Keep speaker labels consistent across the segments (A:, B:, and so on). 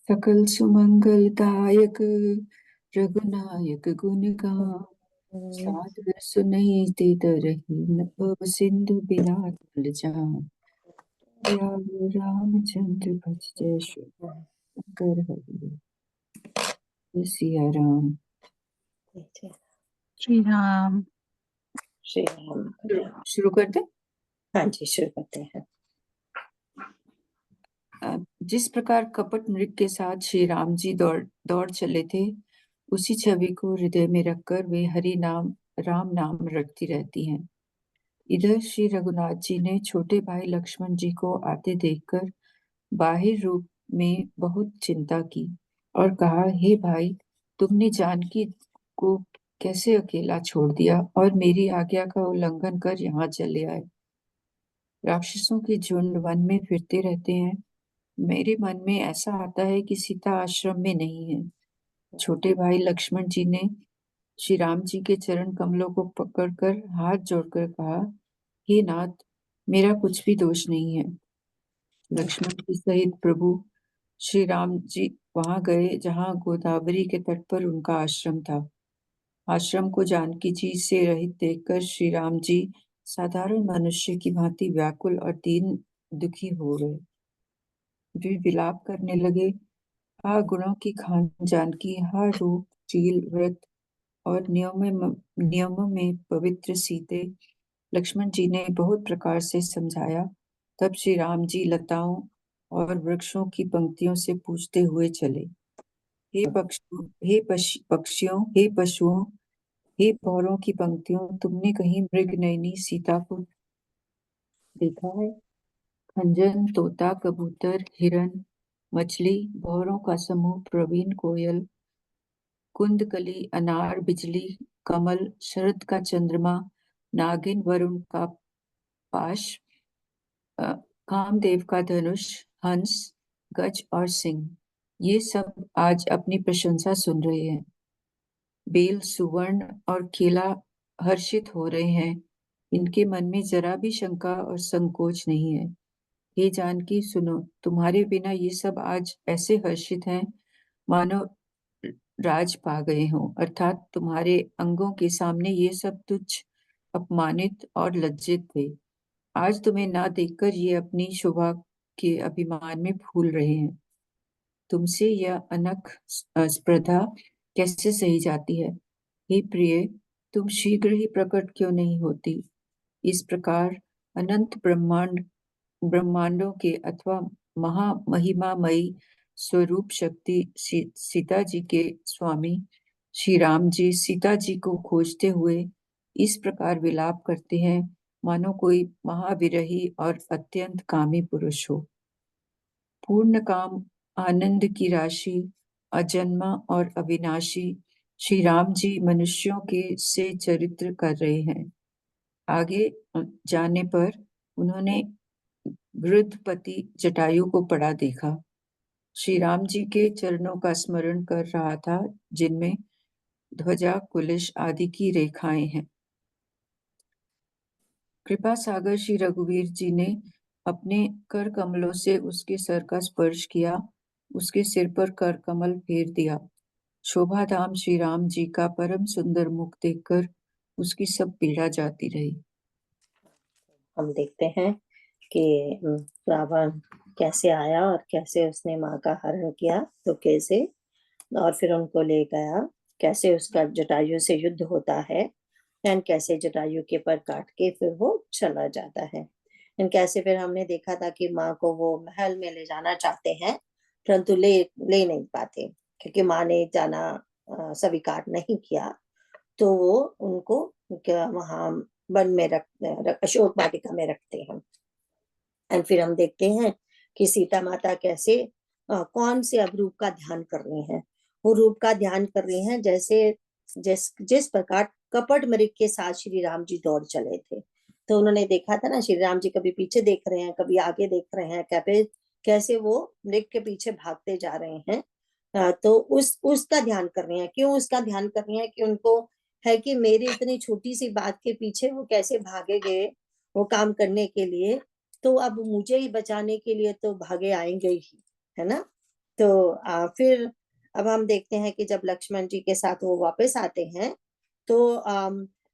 A: सकल सुमंगलदायक रघुनायक गुण गान। सादर सुनहि रही न भव सिंधु बिना तल जान। सियावर रामचंद्र भज जय श्री शंकर हरि। सिया राम।
B: श्री राम।
C: श्री राम।
A: शुरू करते।
C: हाँ जी, शुरू करते हैं।
A: जिस प्रकार कपट मृग के साथ श्री राम जी दौड़ चले थे, उसी छवि को हृदय में रखकर वे हरि नाम राम नाम रटती रहती हैं। इधर श्री रघुनाथ जी ने छोटे भाई लक्ष्मण जी को आते देखकर बाहिर रूप में बहुत चिंता की और कहा, हे भाई, तुमने जानकी को कैसे अकेला छोड़ दिया और मेरी आज्ञा का उल्लंघन कर यहाँ चले आए। राक्षसों के झुंड वन में फिरते रहते हैं। मेरे मन में ऐसा आता है कि सीता आश्रम में नहीं है। छोटे भाई लक्ष्मण जी ने श्री राम जी के चरण कमलों को पकड़कर हाथ जोड़कर कहा, हे नाथ, मेरा कुछ भी दोष नहीं है। लक्ष्मण जी सहित प्रभु श्री राम जी वहां गए जहां गोदावरी के तट पर उनका आश्रम था। आश्रम को जानकी जी से रहित देखकर श्री राम जी साधारण मनुष्य की भांति व्याकुल और दीन दुखी हो गए। वे विलाप करने लगे, हा गुणों की खान जानकी, हा रूप शील व्रत और नियमों में पवित्र सीते। लक्ष्मण जी ने बहुत प्रकार से समझाया। तब श्री राम जी लताओं और वृक्षों की पंक्तियों से पूछते हुए चले, हे पक्षियों, हे पशुओं, हे भौरों की पंक्तियों, तुमने कहीं मृग नयनी सीता को देखा है? खंजन, तोता, कबूतर, हिरन, मछली, भौरों का समूह, प्रवीण कोयल, कुंदकली, अनार, बिजली, कमल, शरद का चंद्रमा, नागिन, वरुण का पाश, कामदेव का धनुष, हंस, गज और सिंह, ये सब आज अपनी प्रशंसा सुन रहे हैं। बेल, सुवर्ण और केला हर्षित हो रहे हैं। इनके मन में जरा भी शंका और संकोच नहीं है। हे जानकी, सुनो, तुम्हारे बिना ये सब आज ऐसे हर्षित हैं मानो राज पा गए हों, अर्थात तुम्हारे अंगों के सामने ये सब तुच्छ, अपमानित और लज्जित थे। आज तुम्हें ना देखकर ये अपनी शोभा के अभिमान में फूल रहे हैं। तुमसे यह अनख स्पर्धा कैसे सही जाती है? हे प्रिय, तुम शीघ्र ही प्रकट क्यों नहीं होती? इस प्रकार अनंत ब्रह्मांडों के अथवा महामहिमामयी स्वरूप शक्ति सीता जी के स्वामी श्री राम जी सीता जी को खोजते हुए इस प्रकार विलाप करते हैं मानो कोई महाविरही और अत्यंत कामी पुरुष हो। पूर्ण काम, आनंद की राशि, अजन्मा और अविनाशी श्री राम जी मनुष्यों के से चरित्र कर रहे हैं। आगे जाने पर उन्होंने वृद्धपति जटायु को पड़ा देखा। श्री राम जी के चरणों का स्मरण कर रहा था, जिनमें ध्वजा, कुलिश आदि की रेखाएं हैं। कृपा सागर श्री रघुवीर जी ने अपने कर कमलों से उसके सर का स्पर्श किया, उसके सिर पर कर कमल फेर दिया। शोभाधाम श्री राम जी का परम सुंदर मुख देखकर उसकी सब पीड़ा जाती रही।
C: हम देखते हैं कि रावण कैसे आया और कैसे उसने माँ का हरण किया, तो कैसे और फिर उनको ले गया, कैसे उसका जटायु से युद्ध होता है, एंड कैसे जटायु के पर काट के फिर वो चला जाता है। एंड कैसे फिर हमने देखा था कि माँ को वो महल में ले जाना चाहते हैं, परंतु ले नहीं पाते, क्योंकि माँ ने जाना स्वीकार नहीं किया। तो वो उनको वहां वन में अशोक वाटिका में रखते हैं। एंड फिर हम देखते हैं कि सीता माता कैसे कौन से अब रूप का ध्यान कर रही हैं। वो रूप का ध्यान कर रही हैं जैसे जिस प्रकार कपट मृग के साथ श्री राम जी दौड़ चले थे। तो उन्होंने देखा था ना, श्री राम जी कभी पीछे देख रहे हैं, कभी आगे देख रहे हैं, कैसे वो मृग के पीछे भागते जा रहे हैं। तो उसका ध्यान कर रहे हैं। क्यों उसका ध्यान कर रहे हैं? कि उनको है कि मेरी इतनी छोटी सी बात के पीछे वो कैसे भागे गए वो काम करने के लिए, तो अब मुझे ही बचाने के लिए तो भागे आएंगे ही, है ना। तो फिर अब हम देखते हैं कि जब लक्ष्मण जी के साथ वो वापस आते हैं तो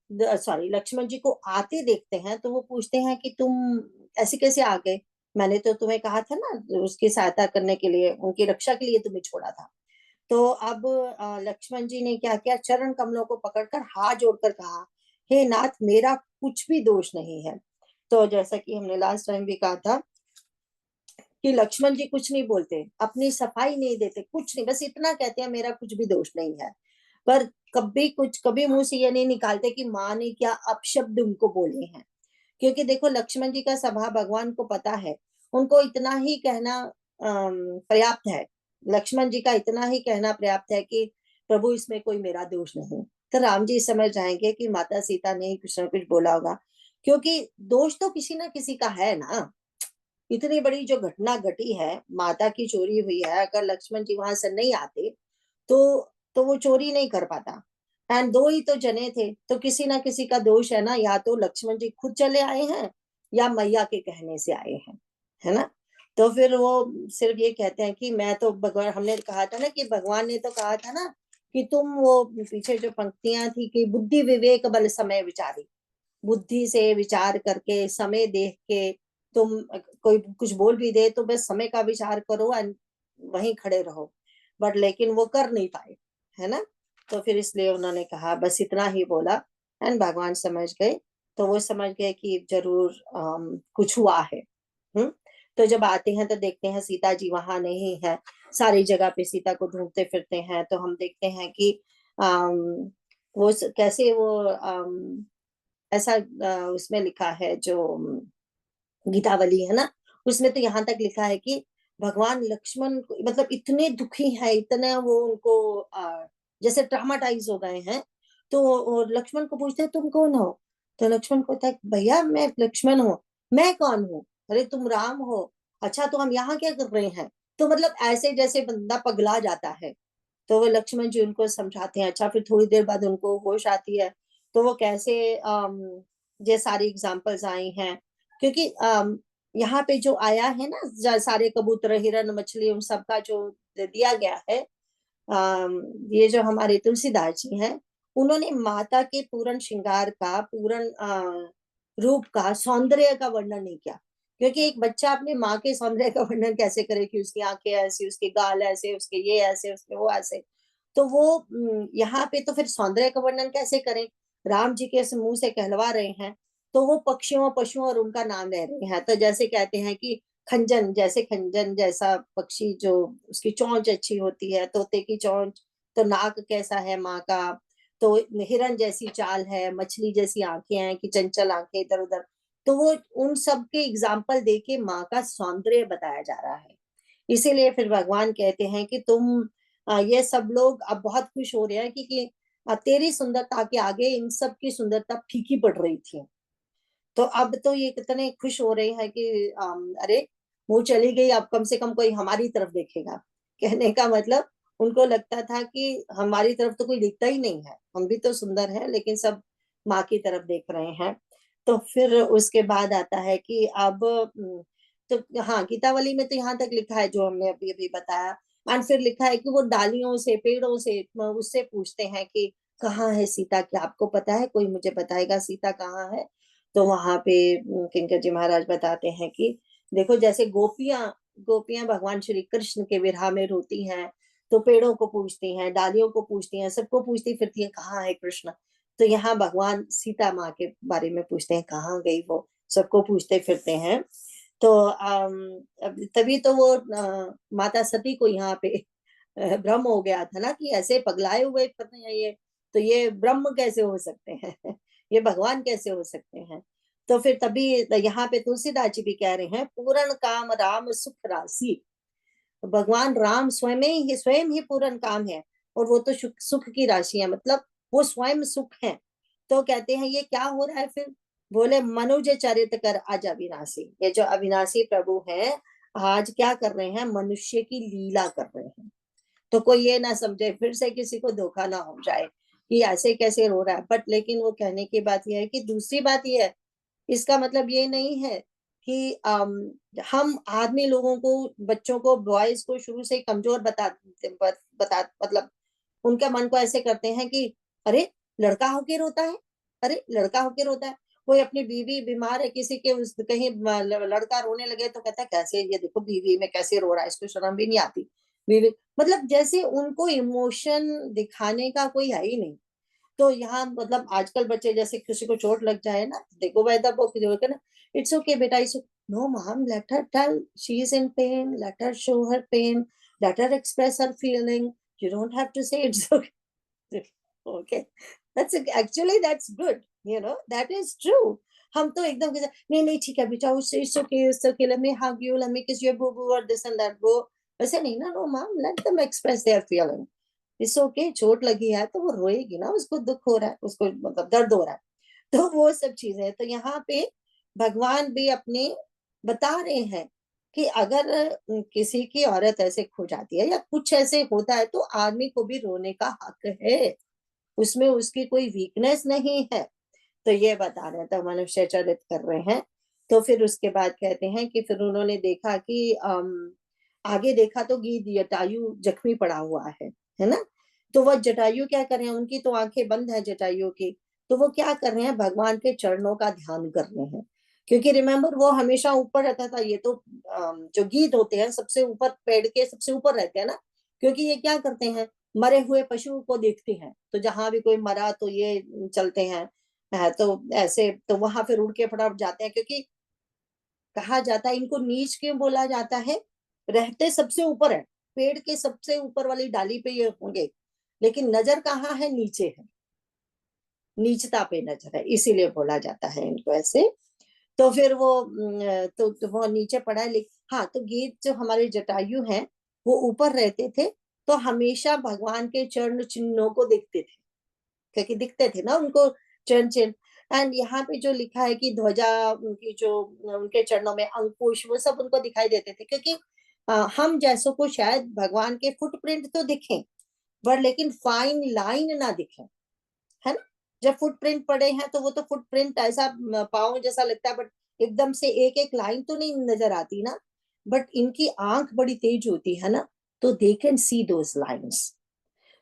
C: सॉरी, लक्ष्मण जी को आते देखते हैं तो वो पूछते हैं कि तुम ऐसे कैसे आ गए, मैंने तो तुम्हें कहा था ना उसकी सहायता करने के लिए, उनकी रक्षा के लिए तुम्हें छोड़ा था। तो अब लक्ष्मण जी ने क्या किया, चरण कमलों को पकड़कर हाथ जोड़कर कहा, हे नाथ, मेरा कुछ भी दोष नहीं है। तो जैसा कि हमने लास्ट टाइम भी कहा था कि लक्ष्मण जी कुछ नहीं बोलते, अपनी सफाई नहीं देते, कुछ नहीं, बस इतना कहते हैं मेरा कुछ भी दोष नहीं है। पर कभी मुंह से ये नहीं निकालते कि माँ ने क्या अपशब्द उनको बोले हैं। क्योंकि देखो लक्ष्मण जी का स्वभाव भगवान को पता है, उनको इतना ही कहना पर्याप्त है। लक्ष्मण जी का इतना ही कहना पर्याप्त है कि प्रभु इसमें कोई मेरा दोष नहीं। तो राम जी समझ जाएंगे कि माता सीता ने कुछ ना कुछ बोला होगा, क्योंकि दोष तो किसी ना किसी का है ना। इतनी बड़ी जो घटना घटी है, माता की चोरी हुई है, अगर लक्ष्मण जी वहां से नहीं आते तो वो चोरी नहीं कर पाता। एंड दो ही तो जने थे, तो किसी ना किसी का दोष है ना, या तो लक्ष्मण जी खुद चले आए हैं या मैया के कहने से आए हैं, है ना। तो फिर वो सिर्फ ये कहते हैं कि मैं तो भगवान, हमने कहा था ना कि भगवान ने तो कहा था ना कि तुम वो पीछे जो पंक्तियां थी कि बुद्धि विवेक बल समय विचारी, बुद्धि से विचार करके समय देख के तुम कोई कुछ बोल भी दे तो बस समय का विचार करो एंड वहीं खड़े रहो। बट लेकिन वो कर नहीं पाए, है ना। तो फिर इसलिए उन्होंने कहा, बस इतना ही बोला एंड भगवान समझ गए। तो वो समझ गए कि जरूर कुछ हुआ है। तो जब आते हैं तो देखते हैं सीता जी वहां नहीं है, सारी जगह पे सीता को ढूंढते फिरते हैं। तो हम देखते हैं कि कैसे वो ऐसा उसमें लिखा है जो गीतावली है ना, उसमें तो यहाँ तक लिखा है कि भगवान लक्ष्मण मतलब इतने दुखी है, इतना वो उनको जैसे ट्रामाटाइज हो गए हैं। तो लक्ष्मण को पूछते हैं तुम कौन हो। तो लक्ष्मण को कहता है भैया मैं लक्ष्मण हूँ। मैं कौन हूँ, अरे तुम राम हो। अच्छा तो हम यहाँ क्या कर रहे हैं। तो मतलब ऐसे जैसे बंदा पगला जाता है। तो वो लक्ष्मण जी उनको समझाते हैं। अच्छा फिर थोड़ी देर बाद उनको होश आती है, तो वो कैसे ये सारी एग्जांपल्स आई हैं। क्योंकि यहाँ पे जो आया है ना, सारे कबूतर हिरन मछली उन सब का जो दिया गया है, ये जो हमारे तुलसीदास जी हैं, उन्होंने माता के पूर्ण श्रृंगार का, पूर्ण रूप का, सौंदर्य का वर्णन नहीं किया। क्योंकि एक बच्चा अपने माँ के सौंदर्य का वर्णन कैसे करे कि उसकी आंखें ऐसी, उसके गाल ऐसे, उसके ये ऐसे, उसके वो ऐसे। तो वो यहाँ पे तो फिर सौंदर्य का वर्णन कैसे करें। राम जी के मुंह से कहलवा रहे हैं, तो वो पक्षियों पशुओं और उनका नाम ले रहे हैं। तो जैसे कहते हैं कि खंजन, जैसे खंजन जैसा पक्षी जो उसकी चोंच अच्छी होती है, तोते की चोंच, तो नाक कैसा है माँ का, तो हिरन जैसी चाल है, मछली जैसी आंखें हैं कि चंचल आंखें इधर उधर। तो वो उन सब के एग्जाम्पल देके माँ का सौंदर्य बताया जा रहा है। इसीलिए फिर भगवान कहते हैं कि तुम ये सब लोग अब बहुत खुश हो रहे हैं कि तेरी सुंदरता के आगे इन सब की सुंदरता फीकी पड़ रही थी। तो अब तो ये कितने खुश हो रहे हैं कि अरे वो चली गई, अब कम से कम कोई हमारी तरफ देखेगा। कहने का मतलब उनको लगता था कि हमारी तरफ तो कोई दिखता ही नहीं है, हम भी तो सुंदर हैं लेकिन सब माँ की तरफ देख रहे हैं। तो फिर उसके बाद आता है कि अब तो हाँ, गीतावली में तो यहाँ तक लिखा है जो हमने अभी अभी बताया। एंड फिर लिखा है कि वो डालियों से, पेड़ों से उससे पूछते हैं कि कहाँ है सीता, क्या आपको पता है, कोई मुझे बताएगा सीता कहाँ है। तो वहां पे किंकर जी महाराज बताते हैं कि देखो जैसे गोपियां गोपियां भगवान श्री कृष्ण के विरह में रोती हैं, तो पेड़ों को पूछती हैं, डालियों को पूछती हैं, सबको पूछती फिरती हैं कहाँ है कृष्ण। तो यहाँ भगवान सीता माँ के बारे में पूछते हैं कहाँ गई वो, सबको पूछते फिरते हैं। तो तभी तो वो माता सती को यहाँ पे भ्रम हो गया था ना कि ऐसे पगलाए हुए पता है ये, तो ये ब्रह्म कैसे हो सकते हैं ये भगवान कैसे हो सकते हैं। तो फिर तभी यहाँ पे तुलसीदास जी भी कह रहे हैं, पूर्ण काम राम सुख राशि। भगवान राम स्वयं ही पूर्ण काम है, और वो तो सुख की राशि है, मतलब वो स्वयं सुख है। तो कहते हैं ये क्या हो रहा है फिर, बोले मनुज चरित कर आज अविनाशी, ये जो अविनाशी प्रभु है आज क्या कर रहे हैं, मनुष्य की लीला कर रहे हैं। तो कोई ये ना समझे, फिर से किसी को धोखा ना हो जाए कि ऐसे कैसे रो रहा है। बट लेकिन वो कहने की बात यह है कि दूसरी बात यह है, इसका मतलब ये नहीं है कि हम आदमी लोगों को, बच्चों को, बॉयज को शुरू से ही कमजोर बता मतलब उनका मन को ऐसे करते हैं कि अरे लड़का होके रोता है, अरे लड़का होके रोता है। कोई अपनी बीवी बीमार है किसी के, उस कहीं लड़का रोने लगे तो कहता है कैसे, ये देखो बीवी में कैसे रो रहा है, इसको शर्म भी नहीं आती। बीवी मतलब जैसे उनको इमोशन दिखाने का कोई है ही नहीं। तो यहाँ मतलब आजकल बच्चे जैसे किसी को चोट लग जाए ना, देखो वैदा वो ना, इट्स ओके बेटा, इट्स नो mom, let her tell, she is in pain, let her show her pain, let her express her feeling, you don't have to say it's okay. Okay, that's actually that's good, you know that is true. हम तो एकदम नहीं नहीं ठीक है बेटा, उससे it's okay, let me hug you, let me kiss you, बू बू और दिस एंड दैट, वो वैसे नहीं ना, no mom, let them express their feeling, it's okay. चोट लगी है तो वो रोएगी ना, उसको दुख हो रहा है, उसको मतलब दर्द हो रहा है, तो वो सब चीजें। तो यहाँ पे भगवान भी अपने बता रहे हैं कि अगर किसी की औरत ऐसे खो जाती है या कुछ ऐसे होता है तो आदमी को भी रोने का हक है, उसमें उसकी कोई वीकनेस नहीं है। तो ये बता रहे हैं, तो मनुष्य चरित कर रहे हैं। तो फिर उसके बाद कहते हैं कि फिर उन्होंने देखा कि आगे देखा तो गीध जटायु जख्मी पड़ा हुआ है ना। तो वह जटायु क्या कर रहे हैं, उनकी तो आंखें बंद है जटायु की, तो वो क्या कर रहे हैं, भगवान के चरणों का ध्यान कर रहे हैं। क्योंकि रिमेम्बर वो हमेशा ऊपर रहता था, ये तो जो गीध होते हैं सबसे ऊपर, पेड़ के सबसे ऊपर रहते हैं ना। क्योंकि ये क्या करते हैं, मरे हुए पशु को देखते हैं, तो जहां भी कोई मरा तो ये चलते हैं। तो ऐसे तो वहां फिर उड़ के फटाफट जाते हैं, क्योंकि कहा जाता है इनको नीच क्यों बोला जाता है, रहते सबसे ऊपर है, पेड़ के सबसे ऊपर वाली डाली पे ये होंगे, लेकिन नजर कहाँ है, नीचे है, नीचता पे नजर है, इसीलिए बोला जाता है इनको ऐसे। तो फिर वो तो वो नीचे पड़ा है, लेकिन हाँ, तो गीत जो हमारे जटायु हैं वो ऊपर रहते थे, तो हमेशा भगवान के चरण चिन्हों को देखते थे, क्योंकि दिखते थे ना उनको चरण चिन्ह। एंड यहाँ पे जो लिखा है कि ध्वजा उनकी जो, उनके चरणों में अंकुश, वो सब उनको दिखाई देते थे, क्योंकि हम जैसों को शायद भगवान के फुटप्रिंट तो दिखे, पर लेकिन फाइन लाइन ना दिखे, है ना। जब फुटप्रिंट पड़े हैं तो वो तो फुटप्रिंट ऐसा पाँव जैसा लगता है, बट एकदम से एक एक लाइन तो नहीं नजर आती ना। बट इनकी आंख बड़ी तेज होती है ना, तो they can see those lines.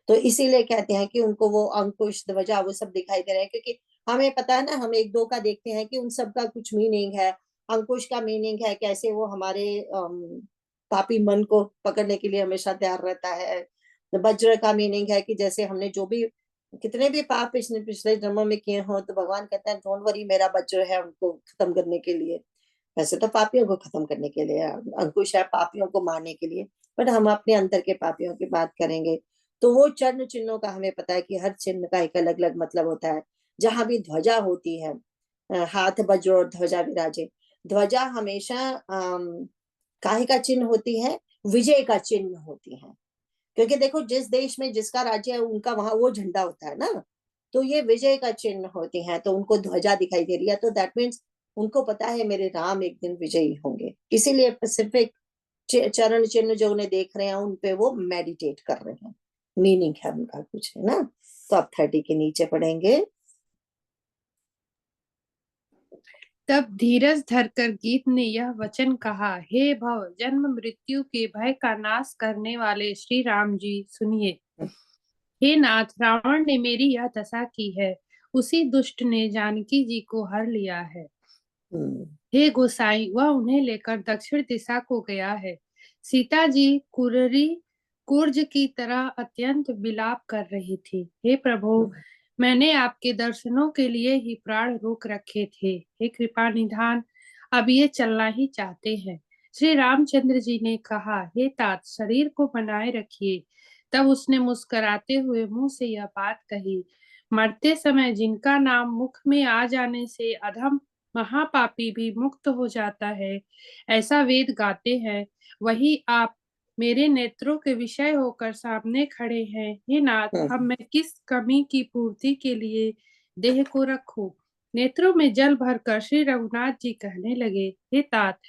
C: तो इसीलिए कहते हैं कि उनको वो अंकुश ध्वजा वो सब दिखाई दे रहे हैं, क्योंकि हमें पता है ना, हम एक दो का देखते हैं कि उन सब का कुछ मीनिंग है। अंकुश का मीनिंग है कैसे वो हमारे पापी मन को पकड़ने के लिए हमेशा तैयार रहता है। वज्र का मीनिंग है कि जैसे हमने जो भी कितने भी पाप पिछले पिछले जन्मों में किए हो, तो भगवान कहता है डोंट वरी, मेरा वज्र है उनको खत्म करने के लिए। वैसे तो पापियों को खत्म करने के लिए, अंकुश है पापियों को मारने के लिए, बट हम अपने अंदर के पापियों की बात करेंगे। तो वो चरण चिन्हों का हमें पता है कि हर चिन्ह का एक अलग अलग मतलब होता है। जहां भी ध्वजा होती है, हाथ वज्र और ध्वजा विराजे। ध्वजा हमेशा काहे का चिन्ह होती है, विजय का चिन्ह होती है। क्योंकि देखो जिस देश में जिसका राज्य है उनका वहां वो झंडा होता है ना, तो ये विजय का चिन्ह होती है, तो उनको ध्वजा दिखाई दे रही है, तो दैट मीन्स उनको पता है मेरे राम एक दिन विजयी होंगे, इसीलिए पैसिफिक चरण चिन्ह जो उन्हें देख रहे हैं उनपे वो मेडिटेट कर रहे हैं, मीनिंग है उनका कुछ, है ना। तो अब 30 के नीचे पढ़ेंगे।
B: तब धीरज धरकर गीत ने यह वचन कहा, हे भव जन्म मृत्यु के भय का नाश करने वाले श्री राम जी सुनिए। हे नाथ, रावण ने मेरी यह दशा की है, उसी दुष्ट ने जानकी जी को हर लिया है। हे गोसाई, वह उन्हें लेकर दक्षिण दिशा को गया है। सीता जी कुररी कुर्ज की तरह अत्यंत विलाप कर रही थी। हे प्रभु, मैंने आपके दर्शनों के लिए ही प्राण रोक रखे थे। हे कृपा निधान, अब ये चलना ही चाहते हैं। श्री रामचंद्र जी ने कहा, हे तात, शरीर को बनाए रखिए। तब उसने मुस्कुराते हुए मुंह से यह बात कही, मरते समय जिनका नाम मुख में आ जाने से अधम महापापी भी मुक्त हो जाता है, ऐसा वेद गाते हैं, वही आप मेरे नेत्रों के विषय होकर सामने खड़े हैं। हे नाथ, अब मैं किस कमी की पूर्ति के लिए देह को रखूं? नेत्रों में जल भरकर श्री रघुनाथ जी कहने लगे, हे तात,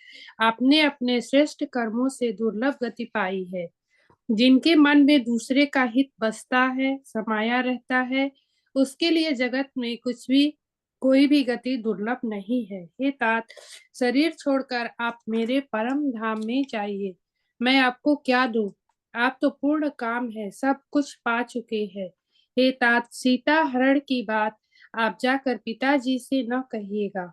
B: आपने अपने श्रेष्ठ कर्मों से दुर्लभ गति पाई है। जिनके मन में दूसरे का हित बसता है, समाया रहता है, उसके लिए जगत में कुछ भी कोई भी गति दुर्लभ नहीं है। हे तात, शरीर छोड़कर आप मेरे परम धाम में जाइए। मैं आपको क्या दूं? आप तो पूर्ण काम है, सब कुछ पा चुके हैं। हे तात, सीता हरण की बात आप जाकर पिताजी से न कहिएगा।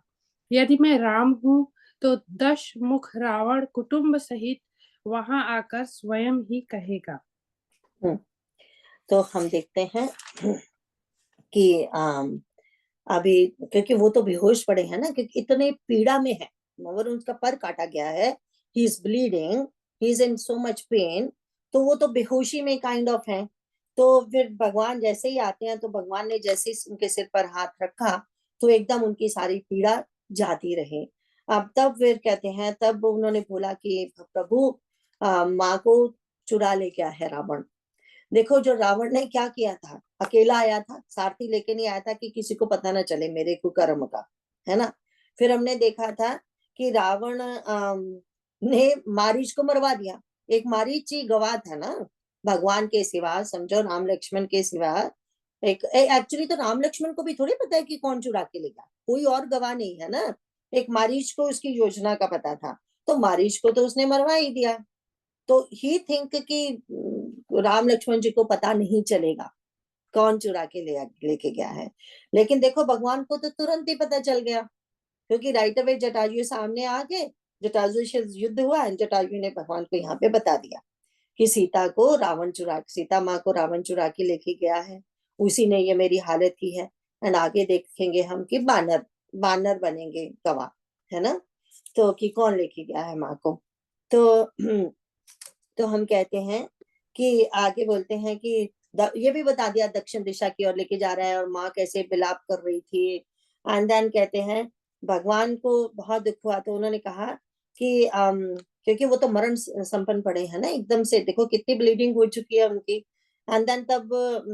B: यदि मैं राम हूँ तो 10 मुख रावण कुटुंब सहित वहां आकर स्वयं ही कहेगा।
C: तो हम देखते हैं कि अभी क्योंकि वो तो बेहोश पड़े हैं ना, क्योंकि इतने पीड़ा में है, मगर उनका पर काटा गया है, he is bleeding, he is in so much pain, तो वो तो बेहोशी में काइंड ऑफ है। तो फिर भगवान जैसे ही आते हैं, तो भगवान ने जैसे ही उनके सिर पर हाथ रखा तो एकदम उनकी सारी पीड़ा जाती रही। अब तब फिर कहते हैं, तब उन्होंने बोला कि प्रभु माँ को चुरा ले गया है रावण। देखो जो रावण ने क्या किया था, अकेला आया था, सारथी लेके नहीं आया था कि किसी को पता ना चले मेरे कुकर्म का, है ना। फिर हमने देखा था कि रावण ने मारीच को मरवा दिया। एक मारीच ही गवाह था ना भगवान के सिवा, समझो राम लक्ष्मण के सिवा। एक एक्चुअली तो राम लक्ष्मण को भी थोड़ी पता है कि कौन चुरा के ले गया, कोई और गवाह नहीं है ना। एक मारीच को उसकी योजना का पता था, तो मारीच को तो उसने मरवा ही दिया। तो ही थिंक कि राम लक्ष्मण जी को पता नहीं चलेगा कौन चुरा के लेके गया है। लेकिन देखो भगवान को तो तुरंत ही पता चल गया, क्योंकि राइट अवे जटायु सामने आ गए, जटायु से युद्ध हुआ, जटायु ने भगवान को यहाँ पे बता दिया कि सीता माँ को रावण चुरा के लेके गया है, उसी ने ये मेरी हालत की है। एंड आगे देखेंगे हम कि बानर बानर बनेंगे गवाह, है ना। तो कि कौन लेके गया है माँ को। तो तो हम कहते हैं कि आगे बोलते हैं कि ये भी बता दिया दक्षिण दिशा की ओर लेके जा रहा है, और माँ कैसे विलाप कर रही थी। एंड देन कहते हैं भगवान को बहुत दुख हुआ, तो उन्होंने कहा कि क्योंकि वो तो मरण संपन्न पड़े हैं ना, एकदम से देखो कितनी ब्लीडिंग हो चुकी है उनकी। एंड देन तब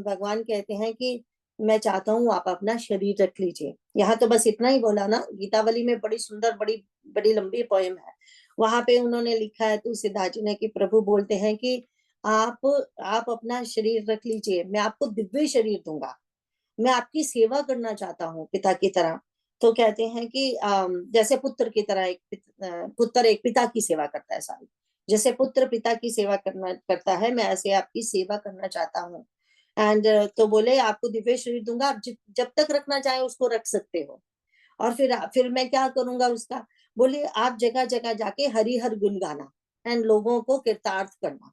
C: भगवान कहते हैं कि मैं चाहता हूँ आप अपना शरीर रख लीजिए। यहाँ तो बस इतना ही बोला ना, गीतावली में बड़ी सुंदर बड़ी बड़ी लंबी पोएम है, वहां पे उन्होंने लिखा है तुलसीदास जी ने कि प्रभु बोलते हैं कि आप अपना शरीर रख लीजिए, मैं आपको दिव्य शरीर दूंगा, मैं आपकी सेवा करना चाहता हूँ पिता की तरह। तो कहते हैं कि जैसे पुत्र की तरह पुत्र एक पिता की सेवा करता है सारी, जैसे पुत्र पिता की सेवा करता है, मैं ऐसे आपकी सेवा करना चाहता हूँ। एंड तो बोले आपको दिव्य शरीर दूंगा, आप जब तक रखना चाहे उसको रख सकते हो। और फिर मैं क्या करूंगा उसका, बोले आप जगह जगह जाके हरि हर गुण गाना एंड लोगों को कृतार्थ करना,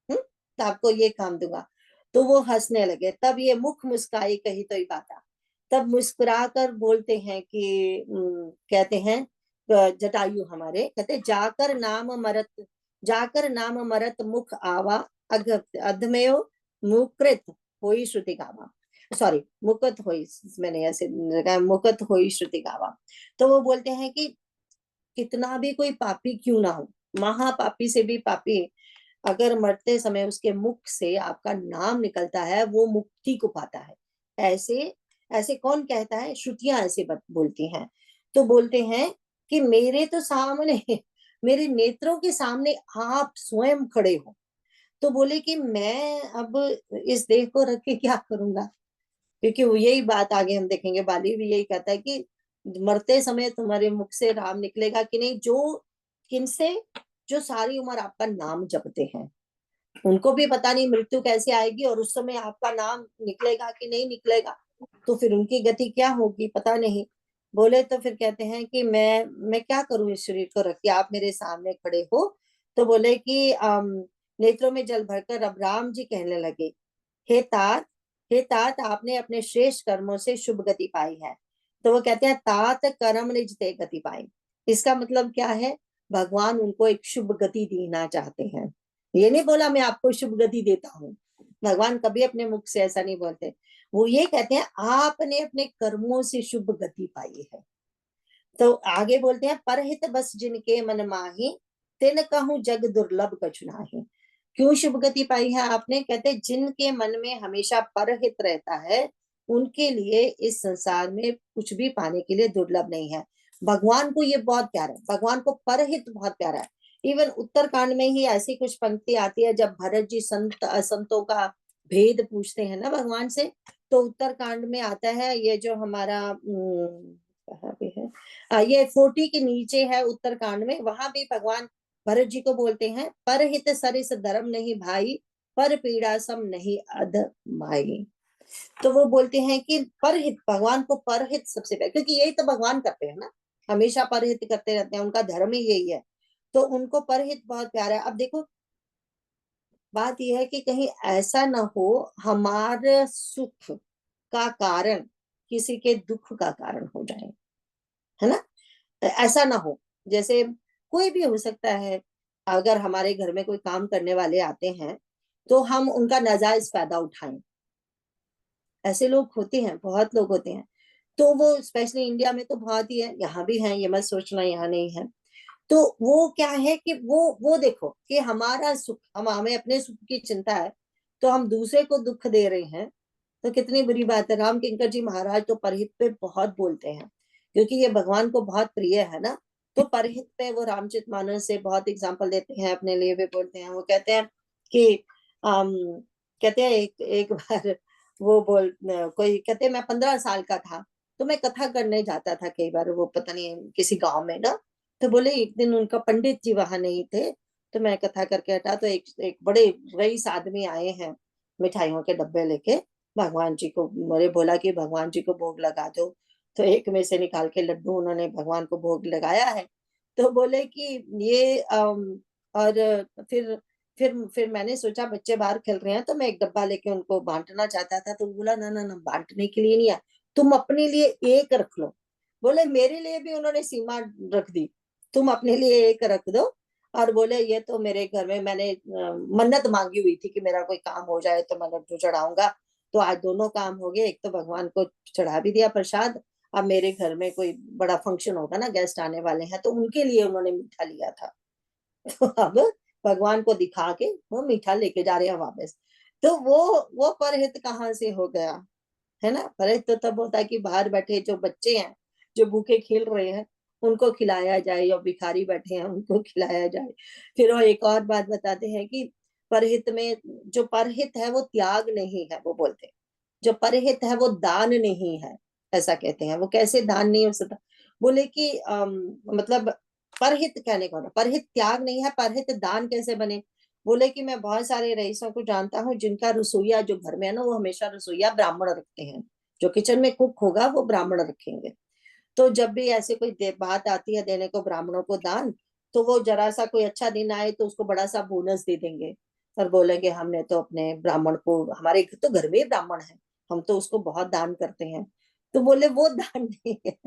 C: तो आपको ये काम दूंगा। तो वो हंसने लगे, तब ये मुख मुस्काई कही तो ही बाता। तब मुस्कुरा कर बोलते हैं कि कहते हैं जटायु हमारे, कहते जाकर नाम मरत मुख आवा अधमेयो मुकृत होई श्रुति गावा। सॉरी मुकत होई, मैंने ऐसे लगाया मुकत होई श्रुति गावा। तो वो बोलते हैं कि कितना भी कोई पापी क्यों ना हो, महापापी से भी पापी, अगर मरते समय उसके मुख से आपका नाम निकलता है वो मुक्ति को पाता है। ऐसे ऐसे कौन कहता है, श्रुतियां ऐसे बोलती हैं। तो बोलते हैं कि मेरे तो सामने मेरे नेत्रों के सामने आप स्वयं खड़े हो, तो बोले कि मैं अब इस देह को रख के क्या करूंगा। क्योंकि वो यही बात आगे हम देखेंगे, बाली भी यही कहता है कि मरते समय तुम्हारे मुख से राम निकलेगा कि नहीं, जो किनसे, जो सारी उम्र आपका नाम जपते हैं, उनको भी पता नहीं मृत्यु कैसे आएगी और उस समय आपका नाम निकलेगा कि नहीं निकलेगा, तो फिर उनकी गति क्या होगी पता नहीं। बोले तो फिर कहते हैं कि मैं क्या करूं इस शरीर को रख के, आप मेरे सामने खड़े हो। तो बोले कि नेत्रों में जल भरकर अब राम जी कहने लगे, हे तात हे तात आपने अपने श्रेष्ठ कर्मों से शुभ गति पाई है। तो वो कहते हैं तात कर्म निज ते गति पाई। इसका मतलब क्या है, भगवान उनको एक शुभ गति देना चाहते हैं। ये नहीं बोला मैं आपको शुभ गति देता हूँ, भगवान कभी अपने मुख से ऐसा नहीं बोलते। वो ये कहते हैं आपने अपने कर्मों से शुभ गति पाई है। तो आगे बोलते हैं परहित बस जिनके मन माही, तिन कहूं जग दुर्लभ कछु नाही। क्यों शुभ गति पाई है आपने, कहते जिनके मन में हमेशा परहित रहता है उनके लिए इस संसार में कुछ भी पाने के लिए दुर्लभ नहीं है। भगवान को ये बहुत प्यारा है, भगवान को परहित बहुत प्यारा है। इवन उत्तरकांड में ही ऐसी कुछ पंक्ति आती है जब भरत जी संतों का भेद पूछते हैं ना भगवान से, तो उत्तरकांड में आता है, ये जो हमारा कहाँ पे है, ये 40 के नीचे है उत्तरकांड में, वहां भी भगवान भरत जी को बोलते हैं, परहित सरिस धर्म नहीं भाई, पर पीड़ा सम नहीं अध माई। तो वो बोलते हैं कि परहित, भगवान को परहित सबसे पहले, क्योंकि यही तो भगवान करते हैं ना, हमेशा परहित करते रहते हैं, उनका धर्म ही यही है, तो उनको परहित बहुत प्यारा है। अब देखो बात यह है कि कहीं ऐसा ना हो हमारे सुख का कारण किसी के दुख का कारण हो जाए, है ना, ऐसा ना हो। जैसे कोई भी हो सकता है, अगर हमारे घर में कोई काम करने वाले आते हैं तो हम उनका नाजायज फायदा उठाएं, ऐसे लोग होते हैं, बहुत लोग होते हैं। तो वो स्पेशली इंडिया में तो बहुत ही है, यहाँ भी है, ये मत सोचना यहाँ नहीं है। तो वो क्या है कि वो देखो कि हमारा सुख, हमें अपने सुख की चिंता है, तो हम दूसरे को दुख दे रहे हैं, तो कितनी बुरी बात है। राम किंकर जी महाराज तो परहित पे बहुत बोलते हैं, क्योंकि ये भगवान को बहुत प्रिय है ना। तो परहित पे वो रामचरितमानस से बहुत एग्जाम्पल देते हैं, अपने लिए भी बोलते हैं। वो कहते हैं कि अम कहते हैं एक बार वो कोई कहते हैं मैं 15 साल का था, तो मैं कथा करने जाता था कई बार, वो पता नहीं किसी गांव में ना। तो बोले एक दिन उनका पंडित जी वहां नहीं थे, तो मैं कथा करके हटा, तो एक बड़े रईस आदमी आए हैं मिठाइयों के डब्बे लेके भगवान जी को, मेरे बोला कि भगवान जी को भोग लगा दो। तो एक में से निकाल के लड्डू उन्होंने भगवान को भोग लगाया है। तो बोले कि ये और फिर मैंने सोचा बच्चे बाहर खेल रहे हैं, तो मैं एक डब्बा लेके उनको बांटना चाहता था। तो बोला ना ना ना, बांटने के लिए नहीं है, तुम अपने लिए एक रख लो। बोले मेरे लिए भी उन्होंने सीमा रख दी, तुम अपने लिए एक रख दो। और बोले ये तो मेरे घर में मैंने मन्नत मांगी हुई थी कि मेरा कोई काम हो जाए तो मैं लड्डू चढ़ाऊंगा, तो आज दोनों काम हो गए, एक तो भगवान को चढ़ा भी दिया प्रसाद, अब मेरे घर में कोई बड़ा फंक्शन होगा ना, गेस्ट आने वाले हैं, तो उनके लिए उन्होंने मीठा लिया था। तो अब भगवान को दिखा के वो मीठा लेके जा रहे हैं वापस। तो वो परहित कहाँ से हो गया, है ना। परहित तो तब होता है कि बाहर बैठे जो बच्चे हैं, जो भूखे खेल रहे हैं, उनको खिलाया जाए, या भिखारी बैठे हैं उनको खिलाया जाए। फिर वो एक और बात बताते हैं कि परहित में, जो परहित है वो त्याग नहीं है, वो बोलते हैं जो परहित है वो दान नहीं है, ऐसा कहते हैं। वो कैसे दान नहीं हो सकता, बोले कि मतलब परहित कहने का परहित त्याग नहीं है, परहित दान कैसे बने। बोले कि मैं बहुत सारे रईसों को जानता हूँ जिनका रसोईया जो घर में है ना, वो हमेशा रसोईया ब्राह्मण रखते हैं, जो किचन में कुक होगा वो ब्राह्मण रखेंगे। तो जब भी ऐसे कोई बात आती है देने को ब्राह्मणों को दान, तो वो जरा सा कोई अच्छा दिन आए तो उसको बड़ा सा बोनस दे देंगे, और बोलेंगे हमने तो अपने ब्राह्मण को, हमारे तो घर में ही ब्राह्मण है, हम तो उसको बहुत दान करते हैं। तो बोले वो दान नहीं है,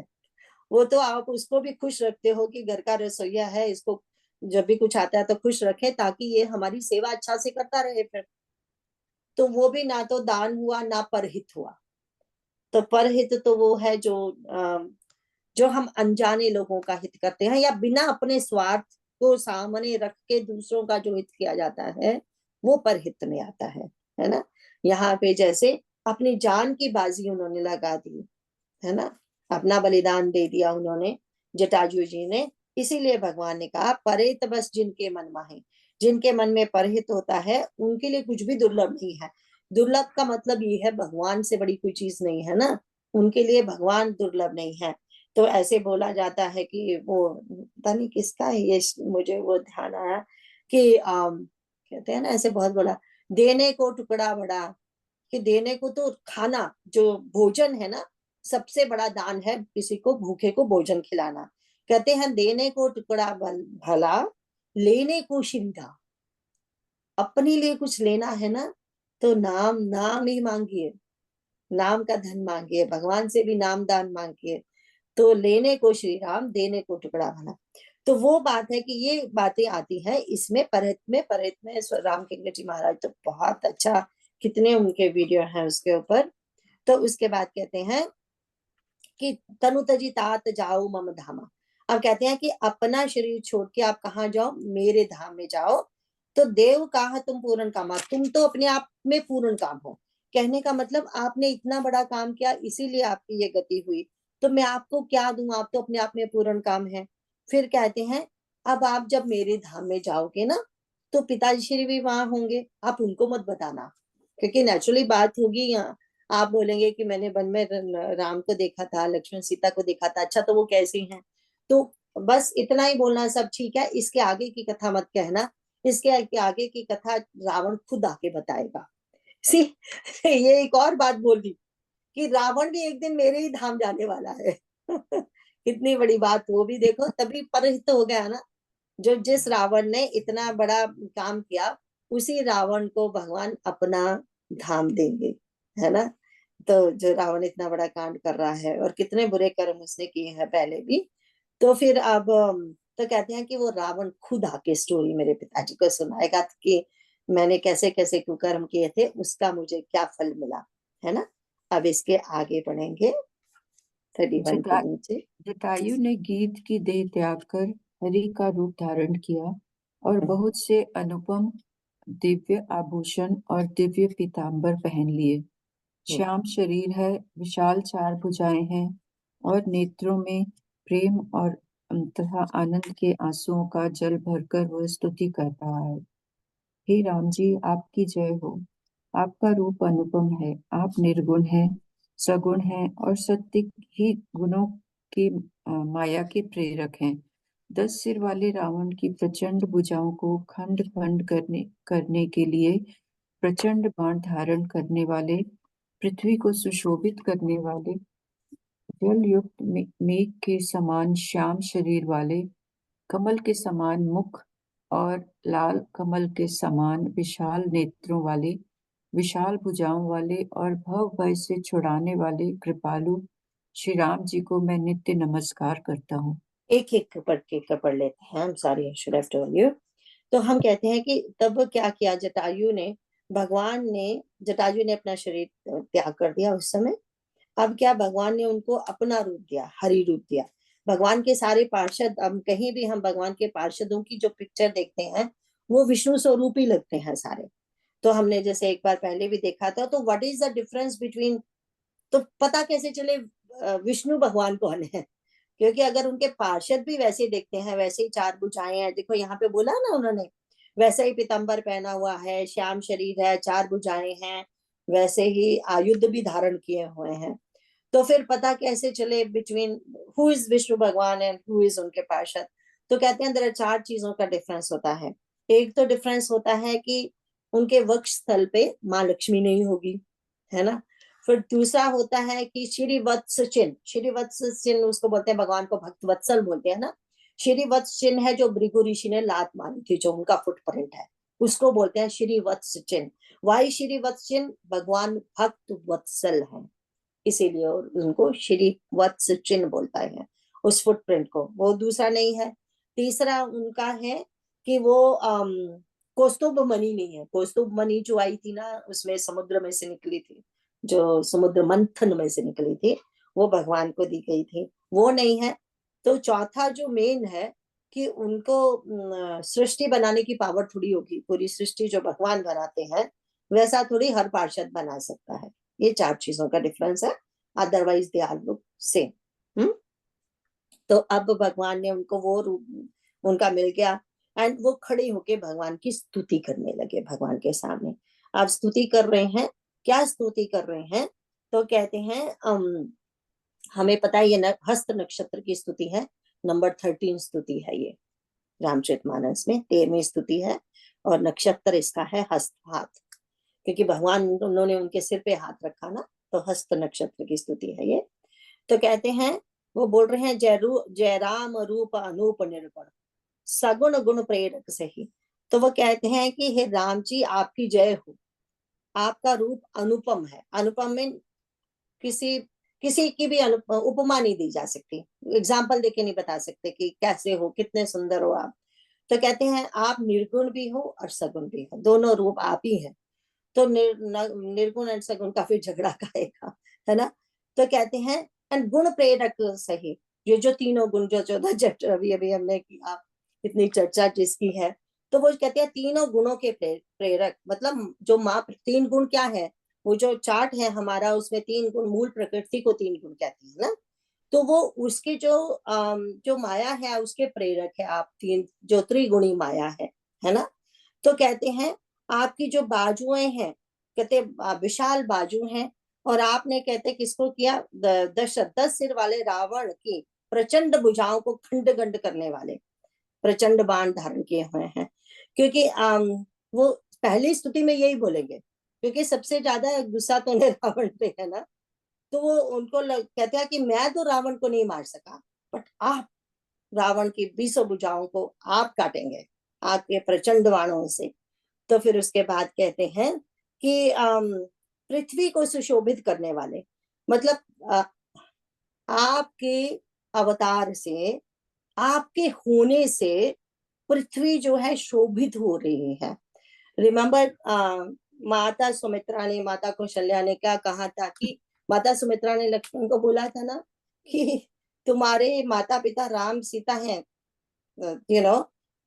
C: वो तो आप उसको भी खुश रखते हो कि घर का रसोईया है, इसको जब भी कुछ आता है तो खुश रखे, ताकि ये हमारी सेवा अच्छा से करता रहे फिर। तो वो भी ना तो दान हुआ ना परहित हुआ। तो परहित तो वो है जो हम अनजाने लोगों का हित करते हैं, या बिना अपने स्वार्थ को सामने रख के दूसरों का जो हित किया जाता है, वो परहित में आता है ना। यहाँ पे जैसे अपनी जान की बाजी उन्होंने लगा दी, है ना, अपना बलिदान दे दिया उन्होंने, जटाजू जी ने। इसीलिए भगवान ने कहा परेत बस जिनके मन माहे, जिनके मन में परहित होता है उनके लिए कुछ भी दुर्लभ नहीं है। दुर्लभ का मतलब ये है भगवान से बड़ी कोई चीज नहीं है ना, उनके लिए भगवान दुर्लभ नहीं है। तो ऐसे बोला जाता है कि वो पता नहीं किसका है ये, मुझे वो ध्यान आया कि कहते हैं ना ऐसे बहुत बोला, देने को टुकड़ा बड़ा, कि देने को तो खाना, जो भोजन है ना, सबसे बड़ा दान है किसी को भूखे को भोजन खिलाना। कहते हैं देने को टुकड़ा भला, लेने को शिंदा। अपने लिए कुछ लेना है ना, तो नाम नाम ही मांगिए, नाम का धन मांगिए, भगवान से भी नाम दान मांगिए। तो लेने को श्री राम, देने को टुकड़ा भला। तो वो बात है कि ये बातें आती हैं इसमें, परहित में राम किंकर जी महाराज तो बहुत अच्छा, कितने उनके वीडियो हैं उसके ऊपर। तो उसके बाद कहते हैं कि तनु तजी तात जाओ मम धामा। अब कहते हैं कि अपना शरीर छोड़ के आप कहाँ जाओ, मेरे धाम में जाओ। तो देव कहा तुम पूर्ण कामा, तुम तो अपने आप में पूर्ण काम हो। कहने का मतलब आपने इतना बड़ा काम किया इसीलिए आपकी ये गति हुई, तो मैं आपको क्या दूं, आप तो अपने आप में पूर्ण काम है। फिर कहते हैं अब आप जब मेरे धाम में जाओगे ना, तो पिताजी श्री भी वहां होंगे, आप उनको मत बताना, क्योंकि नेचुरली बात होगी यहाँ, आप बोलेंगे कि मैंने वन में राम को देखा था, लक्ष्मण सीता को देखा था, अच्छा तो वो कैसे हैं? तो बस इतना ही बोलना, सब ठीक है, इसके आगे की कथा मत कहना, इसके आगे की कथा रावण खुद आके बताएगा। सी ये एक और बात बोल दी कि रावण भी एक दिन मेरे ही धाम जाने वाला है। कितनी बड़ी बात, वो भी देखो, तभी परिहित हो गया ना। जो जिस रावण ने इतना बड़ा काम किया, उसी रावण को भगवान अपना धाम देंगे, है ना। तो जो रावण इतना बड़ा कांड कर रहा है और कितने बुरे कर्म उसने किए हैं पहले भी, तो फिर अब तो कहते हैं कि वो रावण खुद आके स्टोरी मेरे पिताजी को सुनाएगा कि मैंने कैसे कैसे कुकर्म किए थे, उसका मुझे क्या फल मिला, है ना। अब इसके आगे बढ़ेंगे 31 के
A: जटा
C: नीचे।
A: जटायु ने गीध की देह त्याग कर हरि का रूप धारण किया और बहुत से अनुपम दिव्य आभूषण और दिव्य पीतांबर पहन लिए। श्याम शरीर है, विशाल चार भुजाएं हैं और नेत्रों में प्रेम और तथा आनंद के आंसुओं का जल भरकर वह स्तुति कर रहा है। हे राम जी, आपकी जय हो। आपका रूप अनुपम है, आप निर्गुण हैं, सगुण हैं और सत्य ही गुणों की माया के प्रेरक हैं। 10 सिर वाले रावण की प्रचंड भुजाओं को खंड खंड करने के लिए प्रचंड बाण धारण करने वाले, पृथ्वी को सुशोभित करने वाले, जल युक्त मेघ के समान श्याम शरीर वाले, कमल के समान मुख और लाल कमल के समान विशाल नेत्रों वाले, विशाल भुजाओं वाले और भव भय से छुड़ाने वाले कृपालु श्री राम जी को मैं नित्य नमस्कार करता हूँ।
C: एक एक पढ़ लेते हैं, I'm sorry, I should have told you। तो हम कहते हैं कि तब क्या किया जटायु ने, जटायु ने अपना शरीर त्याग कर दिया उस समय। अब क्या, भगवान ने उनको अपना रूप दिया, हरि रूप दिया। भगवान के सारे पार्षद, अब कहीं भी हम भगवान के पार्षदों की जो पिक्चर देखते हैं, वो विष्णु स्वरूप ही लगते हैं सारे। तो हमने जैसे एक बार पहले भी देखा था, तो what is the difference between, तो पता कैसे चले विष्णु भगवान कौन है? क्योंकि अगर उनके पार्षद भी वैसे देखते हैं, वैसे ही चार भुजाएं हैं, देखो यहाँ पे बोला ना उन्होंने, वैसे ही पीताम्बर पहना हुआ है, श्याम शरीर है, चार भुजाएं हैं, वैसे ही आयुध भी धारण किए हुए हैं। तो फिर पता कैसे चले बिटवीन हु इज विष्णु भगवान एंड हु इज उनके पार्षद? तो कहते हैं अंदर चार चीजों का डिफरेंस होता है। एक तो डिफरेंस होता है कि उनके वक्ष स्थल पे माँ लक्ष्मी नहीं होगी, है ना। फिर दूसरा होता है कि श्री वत्स चिन्ह उसको बोलते हैं, भगवान को भक्त वत्सल बोलते हैं ना। श्री वत्स चिन्ह है जो भृगु ऋषि ने लात मारी थी, जो उनका फुटप्रिंट है, उसको बोलते हैं श्री वत्स चिन्ह। वाई श्री वत्स चिन्ह? भगवान भक्त वत्सल है, इसीलिए उनको श्री वत्स चिन्ह बोलता है उस फुटप्रिंट को। वो दूसरा नहीं है। तीसरा उनका है कि वो कौस्तुभ मणि नहीं है। कौस्तुभ मणि जो आई थी ना, उसमें समुद्र में से निकली थी, जो समुद्र मंथन में से निकली थी, वो भगवान को दी गई थी, वो नहीं है। तो चौथा जो मेन है कि उनको सृष्टि बनाने की पावर थोड़ी होगी, पूरी सृष्टि जो भगवान बनाते हैं वैसा थोड़ी हर पार्षद बना सकता है। ये चार चीजों का डिफरेंस है, otherwise they are look same. तो अब भगवान ने उनको वो रूप उनका मिल गया, एंड वो खड़े होके भगवान की स्तुति करने लगे भगवान के सामने। अब स्तुति कर रहे हैं, क्या स्तुति कर रहे हैं? तो कहते हैं हमें पता है ये हस्त नक्षत्र की स्तुति है, नंबर 13 स्तुति है ये रामचरितमानस में, 13वीं स्तुति है, और नक्षत्र इसका है हस्त, हाथ, क्योंकि भगवान उन्होंने उनके सिर पे हाथ रखा ना, तो हस्त नक्षत्र की स्तुति है ये। तो कहते हैं, वो बोल रहे हैं, जय राम रूप अनूप निर्गुण, सगुण गुण प्रेरक सही। तो वो कहते हैं कि हे राम जी, आपकी जय हो, आपका रूप अनुपम है। अनुपम में किसी किसी की भी उपमा नहीं दी जा सकती, एग्जाम्पल देके नहीं बता सकते कि कैसे हो, कितने सुंदर हो आप। तो कहते हैं आप निर्गुण भी हो और सगुण भी हो, दोनों रूप आप ही हैं। तो निर्गुण एंड सगुण का फिर झगड़ा खाएगा, है ना। तो कहते हैं एंड गुण प्रेरक सही, ये जो तीनों गुण जो 14 चैप्टर अभी अभी हमने किया, इतनी चर्चा जिसकी है, तो वो कहते हैं तीनों गुणों के प्रेरक, मतलब जो माँ, तीन गुण क्या है, वो जो चार्ट है हमारा, उसमें तीन गुण, मूल प्रकृति को तीन गुण कहते हैं ना। तो वो उसके जो माया है उसके प्रेरक है आप तीन, जो त्रिगुणी माया है ना। तो कहते हैं आपकी जो बाजुएं हैं, कहते विशाल बाजू हैं, और आपने कहते किसको किया, 10 सिर वाले रावण की प्रचंड भुजाओं को खंड खंड करने वाले प्रचंड बाण धारण किए हुए हैं। क्योंकि वो पहली स्तुति में यही बोलेंगे, क्योंकि सबसे ज्यादा गुस्सा तो उन्हें रावण पे है ना। तो वो उनको कहते हैं कि मैं तो रावण को नहीं मार सका, बट आप रावण की 20 भुजाओं को आप काटेंगे आपके प्रचंड बाणों से। तो फिर उसके बाद कहते हैं कि पृथ्वी को सुशोभित करने वाले, मतलब आपके अवतार से, आपके होने से पृथ्वी जो है शोभित हो रही है। रिमेम्बर माता सुमित्रा ने, माता कौशल्या ने क्या कहा था कि माता सुमित्रा ने लक्ष्मण को बोला था ना कि तुम्हारे माता पिता राम सीता हैं,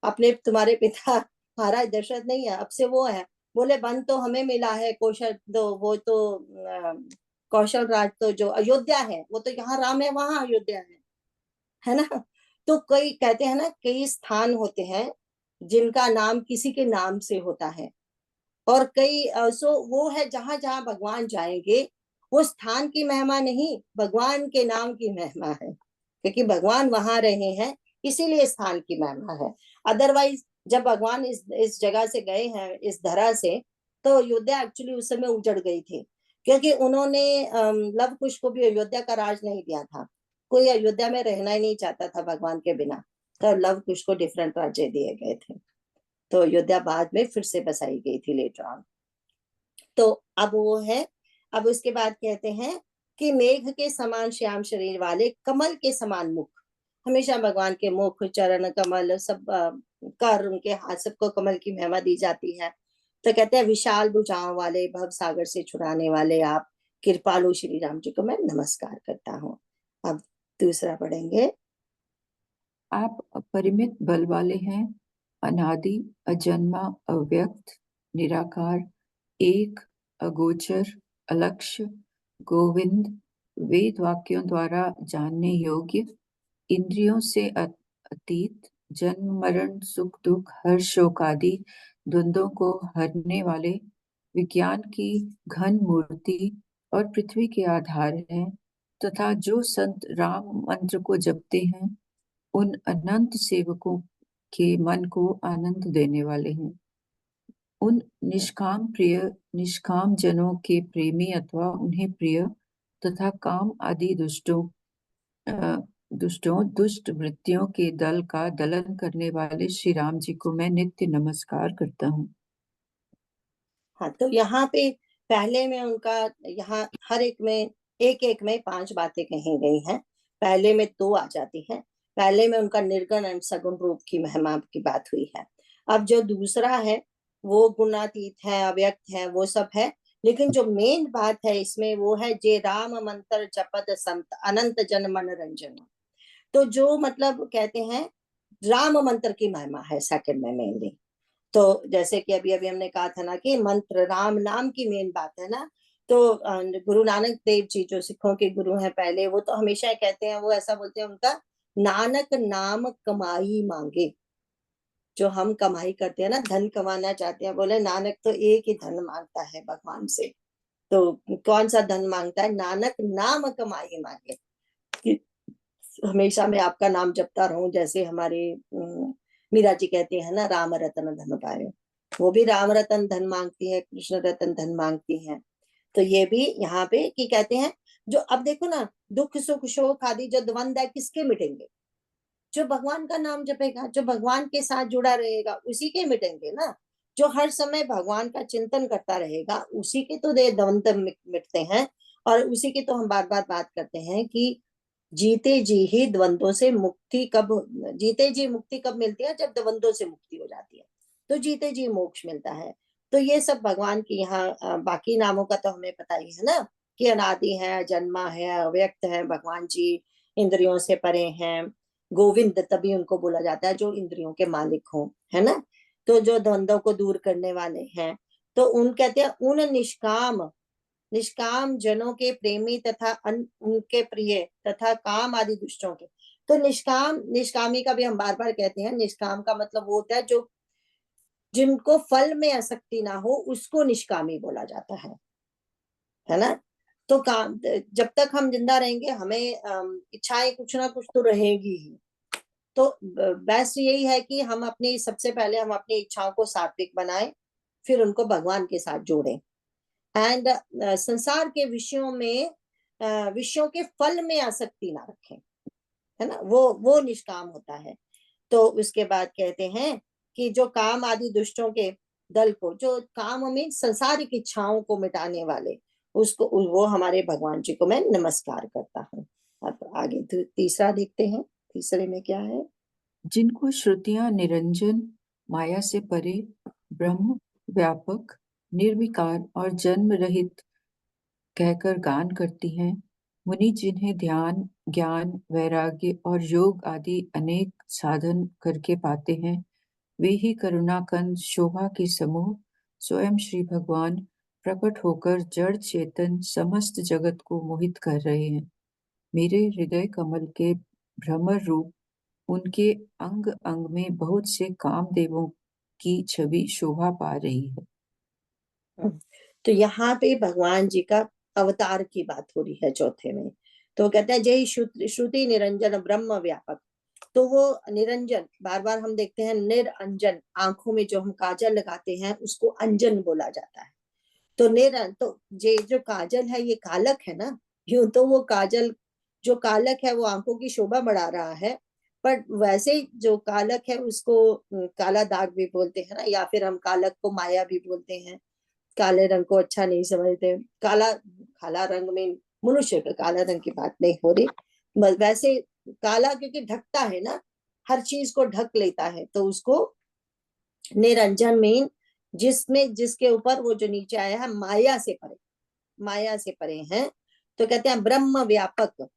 C: अपने तुम्हारे पिता महाराज दशरथ नहीं है, अब से वो है। बोले वन तो हमें मिला है कौशल, तो वो तो कौशल राज तो जो अयोध्या है, वो तो यहाँ राम है वहां अयोध्या है ना। तो कई कहते हैं ना, कई स्थान होते हैं जिनका नाम किसी के नाम से होता है, और कई सो वो है जहां जहां भगवान जाएंगे, वो स्थान की महिमा नहीं, भगवान के नाम की महिमा है, क्योंकि भगवान वहां रहे हैं इसीलिए स्थान की महिमा है। अदरवाइज जब भगवान इस जगह से गए हैं, इस धरा से, तो अयोध्या एक्चुअली उस समय उजड़ गई थी, क्योंकि उन्होंने लव कुश को भी अयोध्या का राज नहीं दिया था। कोई अयोध्या में रहना ही नहीं चाहता था भगवान के बिना, तो लव कुश को डिफरेंट राज्य दिए गए थे। तो अयोध्या बाद में फिर से बसाई गई थी लेटर ऑन। तो अब वो है, अब उसके बाद कहते हैं कि मेघ के समान श्याम शरीर वाले, कमल के समान मुख, हमेशा भगवान के मुख, चरण, कमल सब कर, उनके हाथ, सबको कमल की महिमा दी जाती है। तो कहते हैं विशाल भुजाओं वाले, भव सागर से छुड़ाने वाले आप कृपालु श्री राम जी को मैं नमस्कार करता हूँ। अब दूसरा पढ़ेंगे।
A: आप अपरिमित बल वाले हैं, अनादि, अजन्मा, अव्यक्त, निराकार, एक, अगोचर, अलक्ष्य, गोविंद, वेद वाक्यों द्वारा जानने योग्य, इंद्रियों से अतीत, जन्म मरण सुख दुख हर्ष शोक आदि द्वंद्वों को हरने वाले, विज्ञान की घन मूर्ति और पृथ्वी के आधार हैं, तथा जो संत राम मंत्र को जपते हैं उन अनंत सेवकों के मन को आनंद देने वाले हैं। उन निष्काम जनों के प्रेमी अथवा उन्हें प्रिय तथा काम आदि दुष्ट वृत्तियों के दल का दलन करने वाले श्री राम जी को मैं नित्य नमस्कार करता हूँ।
C: हाँ, तो यहाँ पे पहले में उनका, यहाँ हर एक में एक में 5 बातें कही गई हैं। पहले में 2 आ जाती हैं। पहले में उनका निर्गुण एंड सगुण रूप की महिमा की बात हुई है। अब जो दूसरा है वो गुणातीत है, अव्यक्त है, वो सब है। लेकिन जो मेन बात है इसमें वो है जे राम मंत्र जपत संत अनंत जन मन रंजन। तो जो मतलब कहते हैं राम मंत्र की महिमा है सेकंड में मेनली। तो जैसे कि अभी अभी हमने कहा था ना कि मंत्र राम नाम की मेन बात है ना। तो गुरु नानक देव जी जो सिखों के गुरु हैं पहले, वो तो हमेशा कहते हैं, वो ऐसा बोलते हैं उनका, नानक नाम कमाई मांगे। जो हम कमाई करते हैं ना, धन कमाना चाहते हैं, बोले नानक तो एक ही धन मांगता है भगवान से। तो कौन सा धन मांगता है? नानक नाम कमाई मांगे, कि हमेशा मैं आपका नाम जपता रहूं। जैसे हमारे मीरा जी कहते हैं ना, राम रतन धन पाए। वो भी राम रतन धन मांगती है, कृष्ण रतन धन मांगती है। तो ये भी यहाँ पे कि कहते हैं, जो अब देखो ना, दुख सुख शोक आदि जो द्वंद है किसके मिटेंगे? जो भगवान का नाम जपेगा, जो भगवान के साथ जुड़ा रहेगा, उसी के मिटेंगे ना। जो हर समय भगवान का चिंतन करता रहेगा, उसी के तो द्वंद मिटते हैं। और उसी की तो हम बार बार बात करते हैं कि जीते जी ही द्वंद्वों से मुक्ति कब, जीते जी मुक्ति कब मिलती है? जब द्वंद्वों से मुक्ति हो जाती है, तो जीते जी मोक्ष मिलता है। तो ये सब भगवान की यहाँ, बाकी नामों का तो हमें पता ही है ना, कि अनादि है, जन्मा है, अव्यक्त है भगवान जी, इंद्रियों से परे हैं। गोविंद तभी उनको बोला जाता है जो इंद्रियों के मालिक हो, है ना। तो जो द्वंद्वों को दूर करने वाले हैं, तो उन कहते हैं उन निष्काम जनों के प्रेमी तथा उनके प्रिय तथा काम आदि दुष्टों के। तो निष्कामी का भी हम बार बार कहते हैं। निष्काम का मतलब वो होता है जो, जिनको फल में आसक्ति ना हो, उसको निष्कामी बोला जाता है ना। तो काम, जब तक हम जिंदा रहेंगे हमें इच्छाएं कुछ ना कुछ तो रहेगी ही। तो बेस्ट यही है कि हम अपनी, सबसे पहले हम अपनी इच्छाओं को सात्विक बनाएं, फिर उनको भगवान के साथ जोड़ें। एंड संसार के विषयों में, विषयों के फल में आसक्ति ना रखें, है ना, वो निष्काम होता है। तो उसके बाद कहते हैं कि जो काम आदि दुष्टों के दल को, जो काम में संसारिक इच्छाओं को मिटाने वाले, उसको, वो हमारे भगवान जी को मैं नमस्कार करता हूँ। अब आगे तीसरा देखते हैं, तीसरे में क्या है।
A: जिनको श्रुतियां निरंजन, माया से परे, ब्रह्म व्यापक, निर्विकार और जन्म रहित कहकर गान करती हैं, मुनि जिन्हें ध्यान, ज्ञान, वैराग्य और योग आदि अनेक साधन करके पाते हैं, वे ही करुणाकंद शोभा के समूह स्वयं श्री भगवान प्रकट होकर जड़ चेतन समस्त जगत को मोहित कर रहे हैं। मेरे हृदय कमल के भ्रमर रूप उनके अंग अंग में बहुत से कामदेवों की छवि शोभा पा रही है।
C: तो यहाँ पे भगवान जी का अवतार की बात हो रही है चौथे में। तो कहते हैं जय श्रुति निरंजन ब्रह्म व्यापक। तो वो निरंजन, बार बार हम देखते हैं निरंजन, आंखों में जो हम काजल लगाते हैं उसको अंजन बोला जाता है। तो तो ये जो काजल है ये कालक है ना, यूं तो वो काजल जो कालक है वो आंखों की शोभा बढ़ा रहा है, पर वैसे ही जो कालक है उसको काला दाग भी बोलते हैं ना, या फिर हम कालक को माया भी बोलते हैं। काले रंग को अच्छा नहीं समझते, काला, काला रंग में मनुष्य का काला रंग की बात नहीं हो रही, वैसे काला क्योंकि ढकता है ना, हर चीज को ढक लेता है, तो उसको निरंजन में, जिसमें जिसके ऊपर वो जो नीचे आया है माया से परे, माया से परे हैं। तो कहते हैं ब्रह्म व्यापक।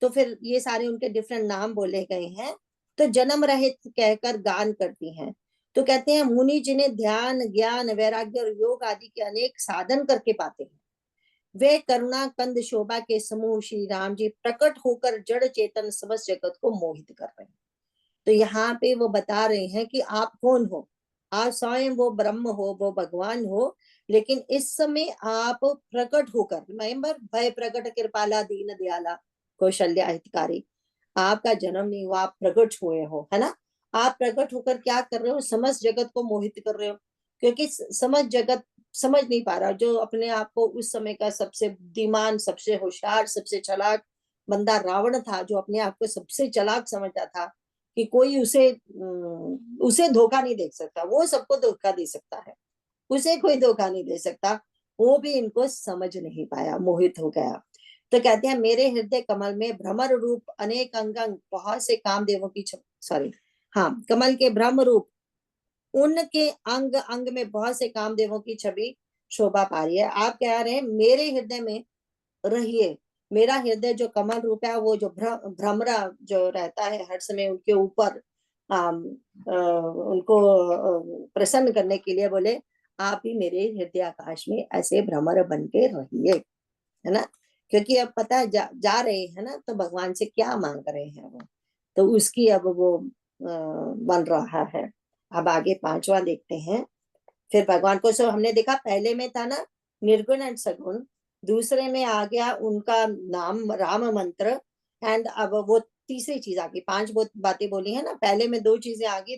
C: तो फिर ये सारे उनके डिफरेंट नाम बोले गए हैं। तो जन्म रहित कहकर गान करती हैं। तो कहते हैं मुनि जिन्हें ध्यान, ज्ञान, वैराग्य और योग आदि के अनेक साधन करके पाते हैं, वे करुणा कंद शोभा के समूह श्री राम जी प्रकट होकर जड़ चेतन समस्त जगत को मोहित कर रहे हैं। तो यहाँ पे वो बता रहे हैं कि आप कौन हो। आप स्वयं वो ब्रह्म हो, वो भगवान हो, लेकिन इस समय आप प्रकट होकर, मेंबर भय प्रकट कृपाला दीन दयाला कौशल्या हितकारी, आपका जन्म नहीं हुआ, आप प्रकट हुए हो, है ना। आप प्रकट होकर क्या कर रहे हो, समस्त जगत को मोहित कर रहे हो। क्योंकि समस्त जगत समझ नहीं पा रहा, जो अपने आप को उस समय का सबसे बुद्धिमान, सबसे होशियार, सबसे चालाक बंदा रावण था, जो अपने आप को सबसे चालाक समझता था कि कोई उसे धोखा नहीं दे सकता, वो सबको धोखा दे सकता है, उसे कोई धोखा नहीं दे सकता, वो भी इनको समझ नहीं पाया, मोहित हो गया। तो कहते हैं मेरे हृदय कमल में भ्रमर रूप अनेक अंग अंग बहुत से कामदेवों की सॉरी, हाँ, कमल के भ्रम रूप उनके अंग अंग में बहुत से कामदेवों की छवि शोभा पा रही है। आप कह रहे हैं मेरे हृदय में रहिए। मेरा हृदय जो कमल रूप है, वो जो भ्रमरा जो रहता है हर समय उनके ऊपर, उनको प्रसन्न करने के लिए बोले आप भी मेरे हृदय आकाश में ऐसे भ्रमर बन के रहिए, है ना। क्योंकि अब पता है जा रहे हैं ना, तो भगवान से क्या मांग रहे हैं वो, तो उसकी अब वो बन रहा है। अब आगे पांचवा देखते हैं। फिर भगवान को, सो हमने देखा पहले में था ना निर्गुण एंड सगुण, दूसरे में आ गया उनका नाम राम मंत्र, एंड अब वो तीसरी चीज आ गई। पांच बातें बोली है ना, पहले में दो चीजें आ गई,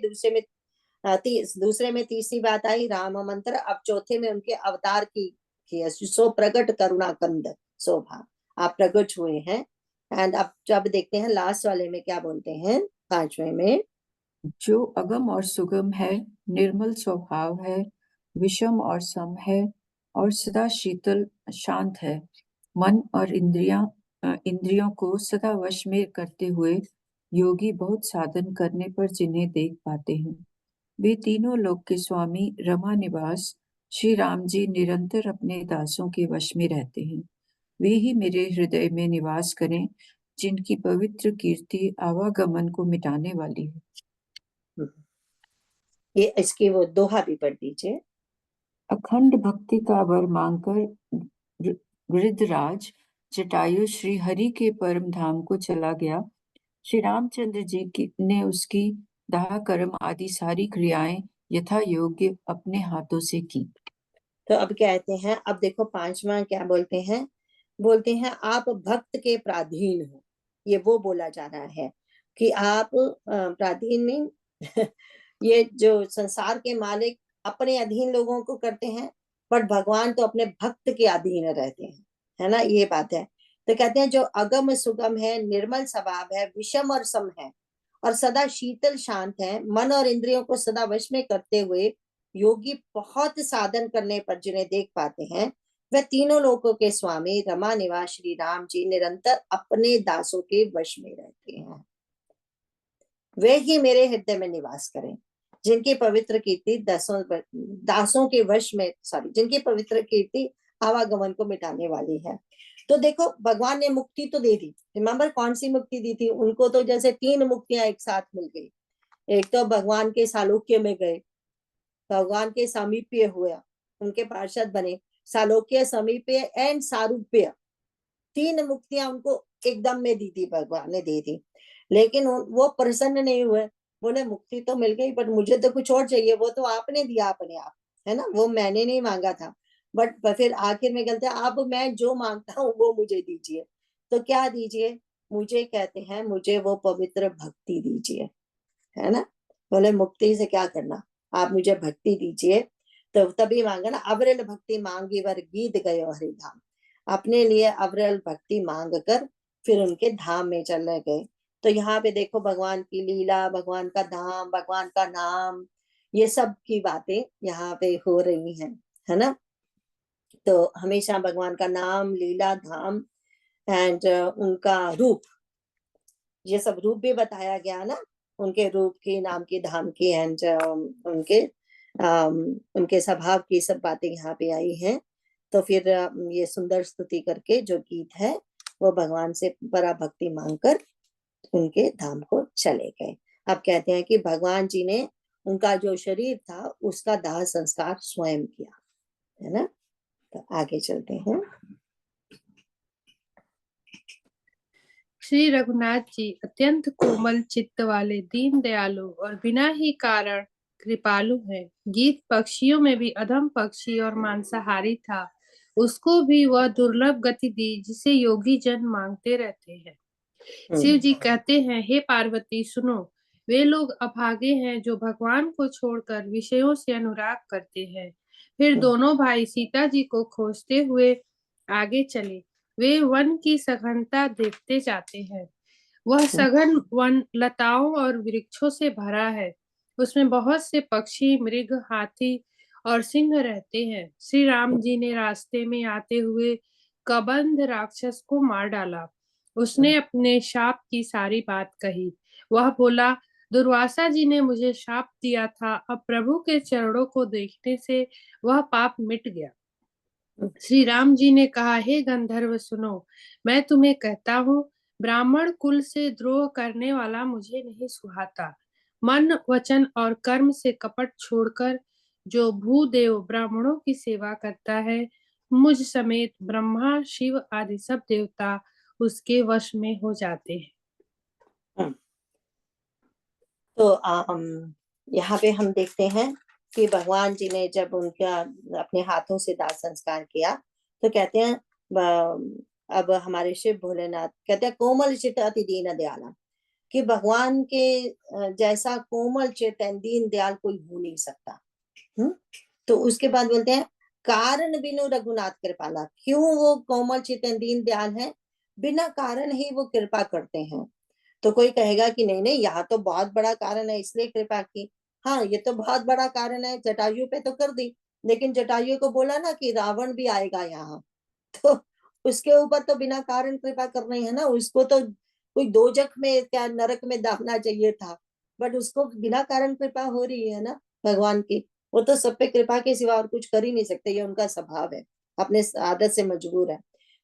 C: दूसरे में तीसरी बात आई राम मंत्र, अब चौथे में उनके अवतार की सो प्रकट करुणा कंद शोभा, आप प्रकट हुए हैं। एंड अब जब देखते हैं लास्ट वाले में क्या बोलते हैं, पांचवें में,
A: जो अगम और सुगम है, निर्मल स्वभाव है, विषम और सम है, और सदा शीतल शांत है, मन और इंद्रियों को सदा वश में करते हुए योगी बहुत साधन करने पर जिन्हें देख पाते हैं, वे तीनों लोक के स्वामी रमा निवास श्री राम जी निरंतर अपने दासों के वश में रहते हैं। वे ही मेरे हृदय में निवास करें, जिनकी पवित्र कीर्ति आवागमन को मिटाने वाली है।
C: ये इसकी वो दोहा भी पढ़ दीजिए।
A: अखंड भक्ति का वर मांगकर गृधराज जटायु श्री हरि के परम धाम को चला गया। श्री रामचंद्र जी ने उसकी दाह कर्म आदि सारी क्रियाएं यथा योग्य अपने हाथों से की।
C: तो अब कहते हैं, अब देखो पांचवा क्या बोलते हैं, बोलते हैं आप भक्त के पराधीन हो, ये वो बोला जा रहा है कि आप पराधीन नहीं ये जो संसार के मालिक अपने अधीन लोगों को करते हैं, बट भगवान तो अपने भक्त के अधीन रहते हैं, है ना, ये बात है। तो कहते हैं जो अगम सुगम है, निर्मल स्वभाव है, विषम और सम है, और सदा शीतल शांत है, मन और इंद्रियों को सदा वश में करते हुए योगी बहुत साधन करने पर जिन्हें देख पाते हैं, वह तीनों लोकों के स्वामी रमा निवास श्री राम जी निरंतर अपने दासों के वश में रहते हैं। वे ही मेरे हृदय में निवास करें, जिनकी पवित्र कीर्ति दासों के वश में, जिनकी पवित्र कीर्ति आवागमन को मिटाने वाली है। तो देखो भगवान ने मुक्ति तो दे दी, रिमेम्बर कौन सी मुक्ति दी थी उनको? तो जैसे 3 मुक्तियां एक साथ मिल गई। एक तो भगवान के सालोक्य में गए, भगवान के समीप्य हुआ, उनके पार्षद बने, सालोक्य, समीप्य एंड सारूप्य, 3 मुक्तियां उनको एकदम में दी थी, भगवान ने दी थी। लेकिन वो प्रसन्न नहीं हुए, बोले मुक्ति तो मिल गई बट मुझे तो कुछ और चाहिए, वो तो आपने दिया अपने आप, है ना, वो मैंने नहीं मांगा था। बट फिर आखिर में कहते हैं अब मैं जो मांगता हूँ वो मुझे दीजिए। तो क्या दीजिए? मुझे कहते हैं मुझे वो पवित्र भक्ति दीजिए, है ना। बोले मुक्ति से क्या करना, आप मुझे भक्ति दीजिए। तो तभी मांगा ना, अविरल भक्ति मांगी वर गीत गयो हरिधाम, अपने लिए अविरल भक्ति मांग कर फिर उनके धाम में चले गए। तो यहाँ पे देखो भगवान की लीला, भगवान का धाम, भगवान का नाम, ये सब की बातें यहाँ पे हो रही हैं, है ना। तो हमेशा भगवान का नाम, लीला, धाम एंड उनका रूप, ये सब रूप भी बताया गया ना, उनके रूप की, नाम की, धाम की एंड उनके स्वभाव की सब बातें यहाँ पे आई हैं। तो फिर ये सुंदर स्तुति करके जो गीत है वो भगवान से बड़ा भक्ति मांगकर उनके धाम को चले गए। अब कहते हैं कि भगवान जी ने उनका जो शरीर था उसका दाह संस्कार स्वयं किया, है ना। तो आगे चलते हैं।
B: श्री रघुनाथ जी अत्यंत कोमल चित्त वाले, दीन दयालु और बिना ही कारण कृपालु हैं। गीत पक्षियों में भी अधम पक्षी और मांसाहारी था, उसको भी वह दुर्लभ गति दी जिसे योगी जन मांगते रहते हैं। शिव जी कहते हैं, हे पार्वती सुनो, वे लोग अभागे हैं जो भगवान को छोड़कर विषयों से अनुराग करते हैं। फिर दोनों भाई सीता जी को खोजते हुए आगे चले। वे वन की सघनता देखते जाते हैं। वह सघन वन लताओं और वृक्षों से भरा है। उसमें बहुत से पक्षी, मृग, हाथी और सिंह रहते हैं। श्री राम जी ने रास्ते में आते हुए कबंध राक्षस को मार डाला। उसने अपने शाप की सारी बात कही। वह बोला, दुर्वासा जी ने मुझे शाप दिया था, अब प्रभु के चरणों को देखने से वह पाप मिट गया। श्री राम जी ने कहा, हे गंधर्व सुनो, मैं तुम्हें कहता हूँ, ब्राह्मण कुल से द्रोह करने वाला मुझे नहीं सुहाता। मन, वचन और कर्म से कपट छोड़कर जो भूदेव ब्राह्मणों की सेवा करता है, मुझ समेत ब्रह्मा, शिव आदि सब देवता उसके वश में हो जाते हैं।
C: तो यहाँ पे हम देखते हैं कि भगवान जी ने जब उनका अपने हाथों से दाह संस्कार किया तो कहते हैं अब हमारे शिव भोलेनाथ कहते हैं कोमल चित अति दीन दयाला, कि भगवान के जैसा कोमल चित दीन दयाल कोई हो नहीं सकता। तो उसके बाद बोलते हैं कारण बिनु रघुनाथ कृपाला, क्यों वो कोमल चित दीन दयाल है? बिना कारण ही वो कृपा करते हैं। तो कोई कहेगा कि नहीं नहीं यहाँ तो बहुत बड़ा कारण है इसलिए कृपा की। हाँ ये तो बहुत बड़ा कारण है, जटायु पे तो कर दी, लेकिन जटायु को बोला ना कि रावण भी आएगा यहाँ, तो उसके ऊपर तो बिना कारण कृपा कर रही है ना, उसको तो कोई दोजख में क्या नरक में दाहना चाहिए था, बट उसको बिना कारण कृपा हो रही है ना भगवान की। वो तो सब पे कृपा के सिवा और कुछ कर ही नहीं सकते, ये उनका स्वभाव है, अपने आदत से मजबूर है।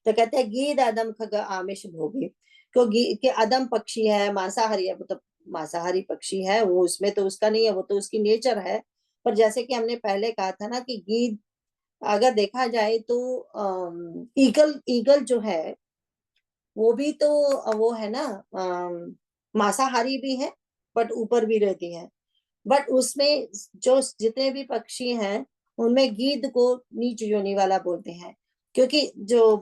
C: तो कहते हैं गीद आदम खग आमिष भोगी, क्योंकि के अदम पक्षी है, मांसाहारी है, वो तो मांसाहारी पक्षी है, वो उसमें तो उसका नहीं है, वो तो उसकी नेचर है। पर जैसे कि हमने पहले कहा था ना कि गीद अगर देखा जाए तो ईगल ईगल जो है वो भी तो वो है ना, मांसाहारी भी है बट ऊपर भी रहती है। बट उसमें जो जितने भी पक्षी हैं उनमें गीद को नीच योनि वाला बोलते हैं। क्योंकि जो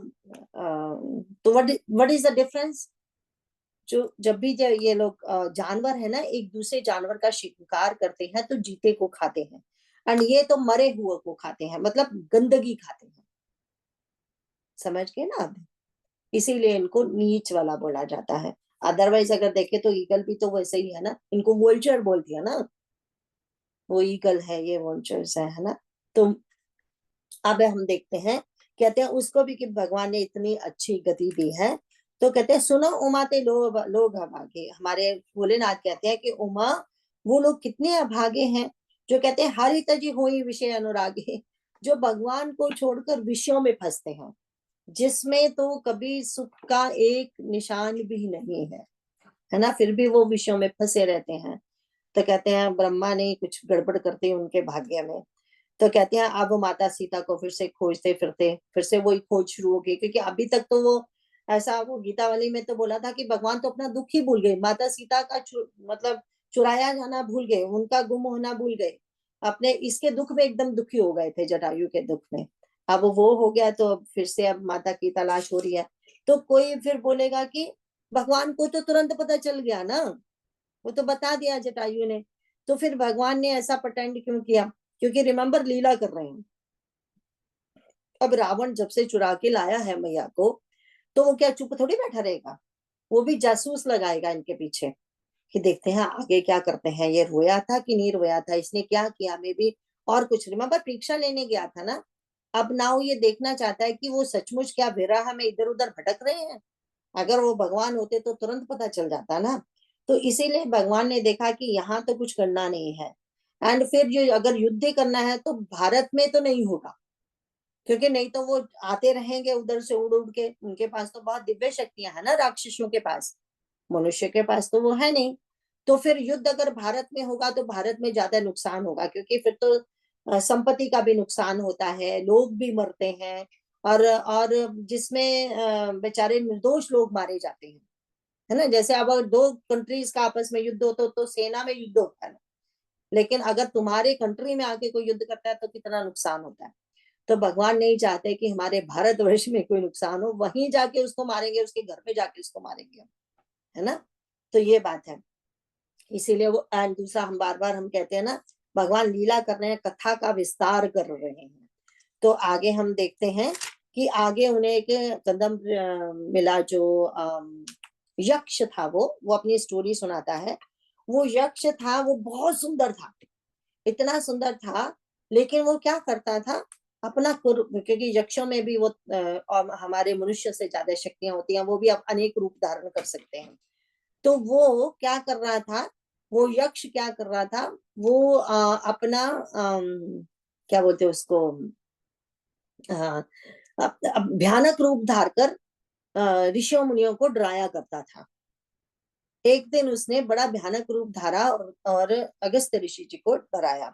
C: तो व्हाट इज द डिफरेंस, जो जब भी ये लोग जानवर है ना, एक दूसरे जानवर का शिकार करते हैं तो जीते को खाते हैं, एंड ये तो मरे हुए को खाते हैं, मतलब गंदगी खाते हैं, समझ गए ना आप? इसीलिए इनको नीच वाला बोला जाता है। अदरवाइज अगर देखे तो ईगल भी तो वैसे ही है ना, इनको वोल्चर बोल दिया ना, वो ईगल है, ये वोल्चर्स है ना। तो अब हम देखते हैं, कहते हैं उसको भी कि भगवान ने इतनी अच्छी गति दी है, तो कहते हैं सुनो उमाते लोग अभागे, हमारे भोलेनाथ कहते हैं कि उमा वो लोग कितने अभागे हैं जो कहते हैं हरि तजी हुई विषय अनुरागे, जो भगवान को छोड़कर विषयों में फंसते हैं, जिसमें तो कभी सुख का एक निशान भी नहीं है ना, फिर भी वो विषयों में फंसे रहते हैं। तो कहते हैं ब्रह्मा ने कुछ गड़बड़ करते उनके भाग्य में, तो कहते हैं अब माता सीता को फिर से खोजते फिरते फिर से वही खोज शुरू हो गई, क्योंकि अभी तक तो वो ऐसा, वो गीता वाली में तो बोला था कि भगवान तो अपना दुख ही भूल गए, माता सीता का मतलब चुराया जाना भूल गए, उनका गुम होना भूल गए, अपने इसके दुख में एकदम दुखी हो गए थे, जटायु के दुख में। अब वो हो गया तो अब फिर से अब माता की तलाश हो रही है। तो कोई फिर बोलेगा कि भगवान को तो तुरंत पता चल गया ना, वो तो बता दिया जटायु ने, तो फिर भगवान ने ऐसा प्रटेंड क्यों किया? क्योंकि रिमेम्बर लीला कर रहे हैं। अब रावण जब से चुरा के लाया है मैया को, तो वो क्या चुप थोड़ी बैठा रहेगा, वो भी जासूस लगाएगा इनके पीछे कि देखते हैं आगे क्या करते हैं, ये रोया था कि नहीं रोया था, इसने क्या किया, मे भी और कुछ रिमेम्बर परीक्षा लेने गया था ना। अब नाउ ये देखना चाहता है कि वो सचमुच क्या विरह में इधर उधर भटक रहे हैं, अगर वो भगवान होते तो तुरंत पता चल जाता ना। तो इसीलिए भगवान ने देखा कि यहाँ तो कुछ करना नहीं है, एंड फिर जो अगर युद्ध करना है तो भारत में तो नहीं होगा, क्योंकि नहीं तो वो आते रहेंगे उधर से उड़ उड़ के, उनके पास तो बहुत दिव्य शक्तियां है ना राक्षसों के पास, मनुष्य के पास तो वो है नहीं। तो फिर युद्ध अगर भारत में होगा तो भारत में ज्यादा नुकसान होगा, क्योंकि फिर तो संपत्ति का भी नुकसान होता है, लोग भी मरते हैं, और जिसमें बेचारे निर्दोष लोग मारे जाते हैं, है ना। जैसे अब अगर दो कंट्रीज का आपस में युद्ध होता तो सेना में युद्ध होता है, लेकिन अगर तुम्हारे कंट्री में आके कोई युद्ध करता है तो कितना नुकसान होता है। तो भगवान नहीं चाहते कि हमारे भारतवर्ष में कोई नुकसान हो, वहीं जाके उसको मारेंगे, उसके घर पे जाके उसको मारेंगे, है ना। तो ये बात है, इसीलिए वो, एंड दूसरा हम बार बार हम कहते हैं ना, भगवान लीला कर रहे हैं, कथा का विस्तार कर रहे हैं। तो आगे हम देखते हैं कि आगे उन्हें एक कदम मिला, जो यक्ष था, वो अपनी स्टोरी सुनाता है। वो यक्ष था, वो बहुत सुंदर था, इतना सुंदर था, लेकिन वो क्या करता था, अपना क्योंकि यक्षों में भी वो और हमारे मनुष्य से ज्यादा शक्तियां होती हैं, वो भी अब अनेक रूप धारण कर सकते हैं। तो वो क्या कर रहा था, वो यक्ष क्या कर रहा था, वो अपना क्या बोलते हैं उसको, भयानक रूप धारकर ऋषियों मुनियों को डराया करता था। एक दिन उसने बड़ा भयानक रूप धारा और अगस्त ऋषि जी को डराया,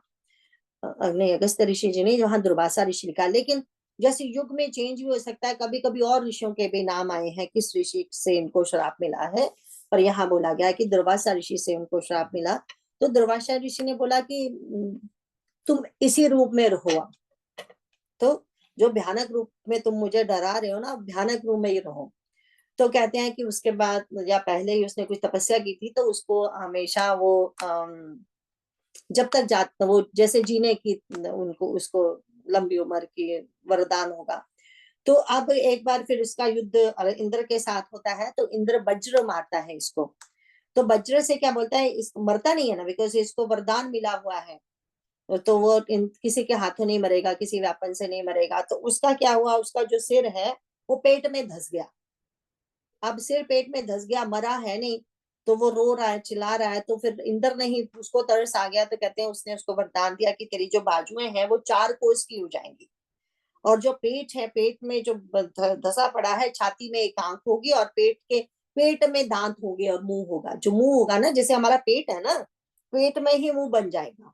C: नहीं अगस्त ऋषि जी नहीं, वहां दुर्वासा ऋषि लिखा, लेकिन जैसे युग में चेंज भी हो सकता है, कभी कभी और ऋषियों के भी नाम आए हैं किस ऋषि से इनको श्राप मिला है, पर यहाँ बोला गया कि दुर्वासा ऋषि से उनको श्राप मिला। तो दुर्वासा ऋषि ने बोला कि तुम इसी रूप में रहो, तो जो भयानक रूप में तुम मुझे डरा रहे हो ना, भयानक रूप में ही रहो। तो कहते हैं कि उसके बाद या पहले ही उसने कुछ तपस्या की थी, तो उसको हमेशा वो जब तक जाता वो जैसे जीने की उनको उसको लंबी उम्र की वरदान होगा। तो अब एक बार फिर इसका युद्ध इंद्र के साथ होता है, तो इंद्र वज्र मारता है इसको। तो वज्र से क्या बोलता है, इस मरता नहीं है ना, बिकॉज इसको वरदान मिला हुआ है, तो वो किसी के हाथों नहीं मरेगा, किसी व्यापन से नहीं मरेगा। तो उसका क्या हुआ, उसका जो सिर है वो पेट में धस गया। अब सिर पेट में धस गया, मरा है नहीं, तो वो रो रहा है, चिल्ला रहा है। तो फिर इंद्र नहीं, उसको तरस आ गया, तो कहते हैं उसने उसको वरदान दिया कि तेरी जो बाजुएं हैं वो 4 कोस की हो जाएंगी, और जो पेट है, पेट में जो धसा पड़ा है, छाती में एक आंख होगी, और पेट में दांत होंगे और मुंह होगा। जो मुंह होगा ना, जैसे हमारा पेट है ना, पेट में ही मुंह बन जाएगा।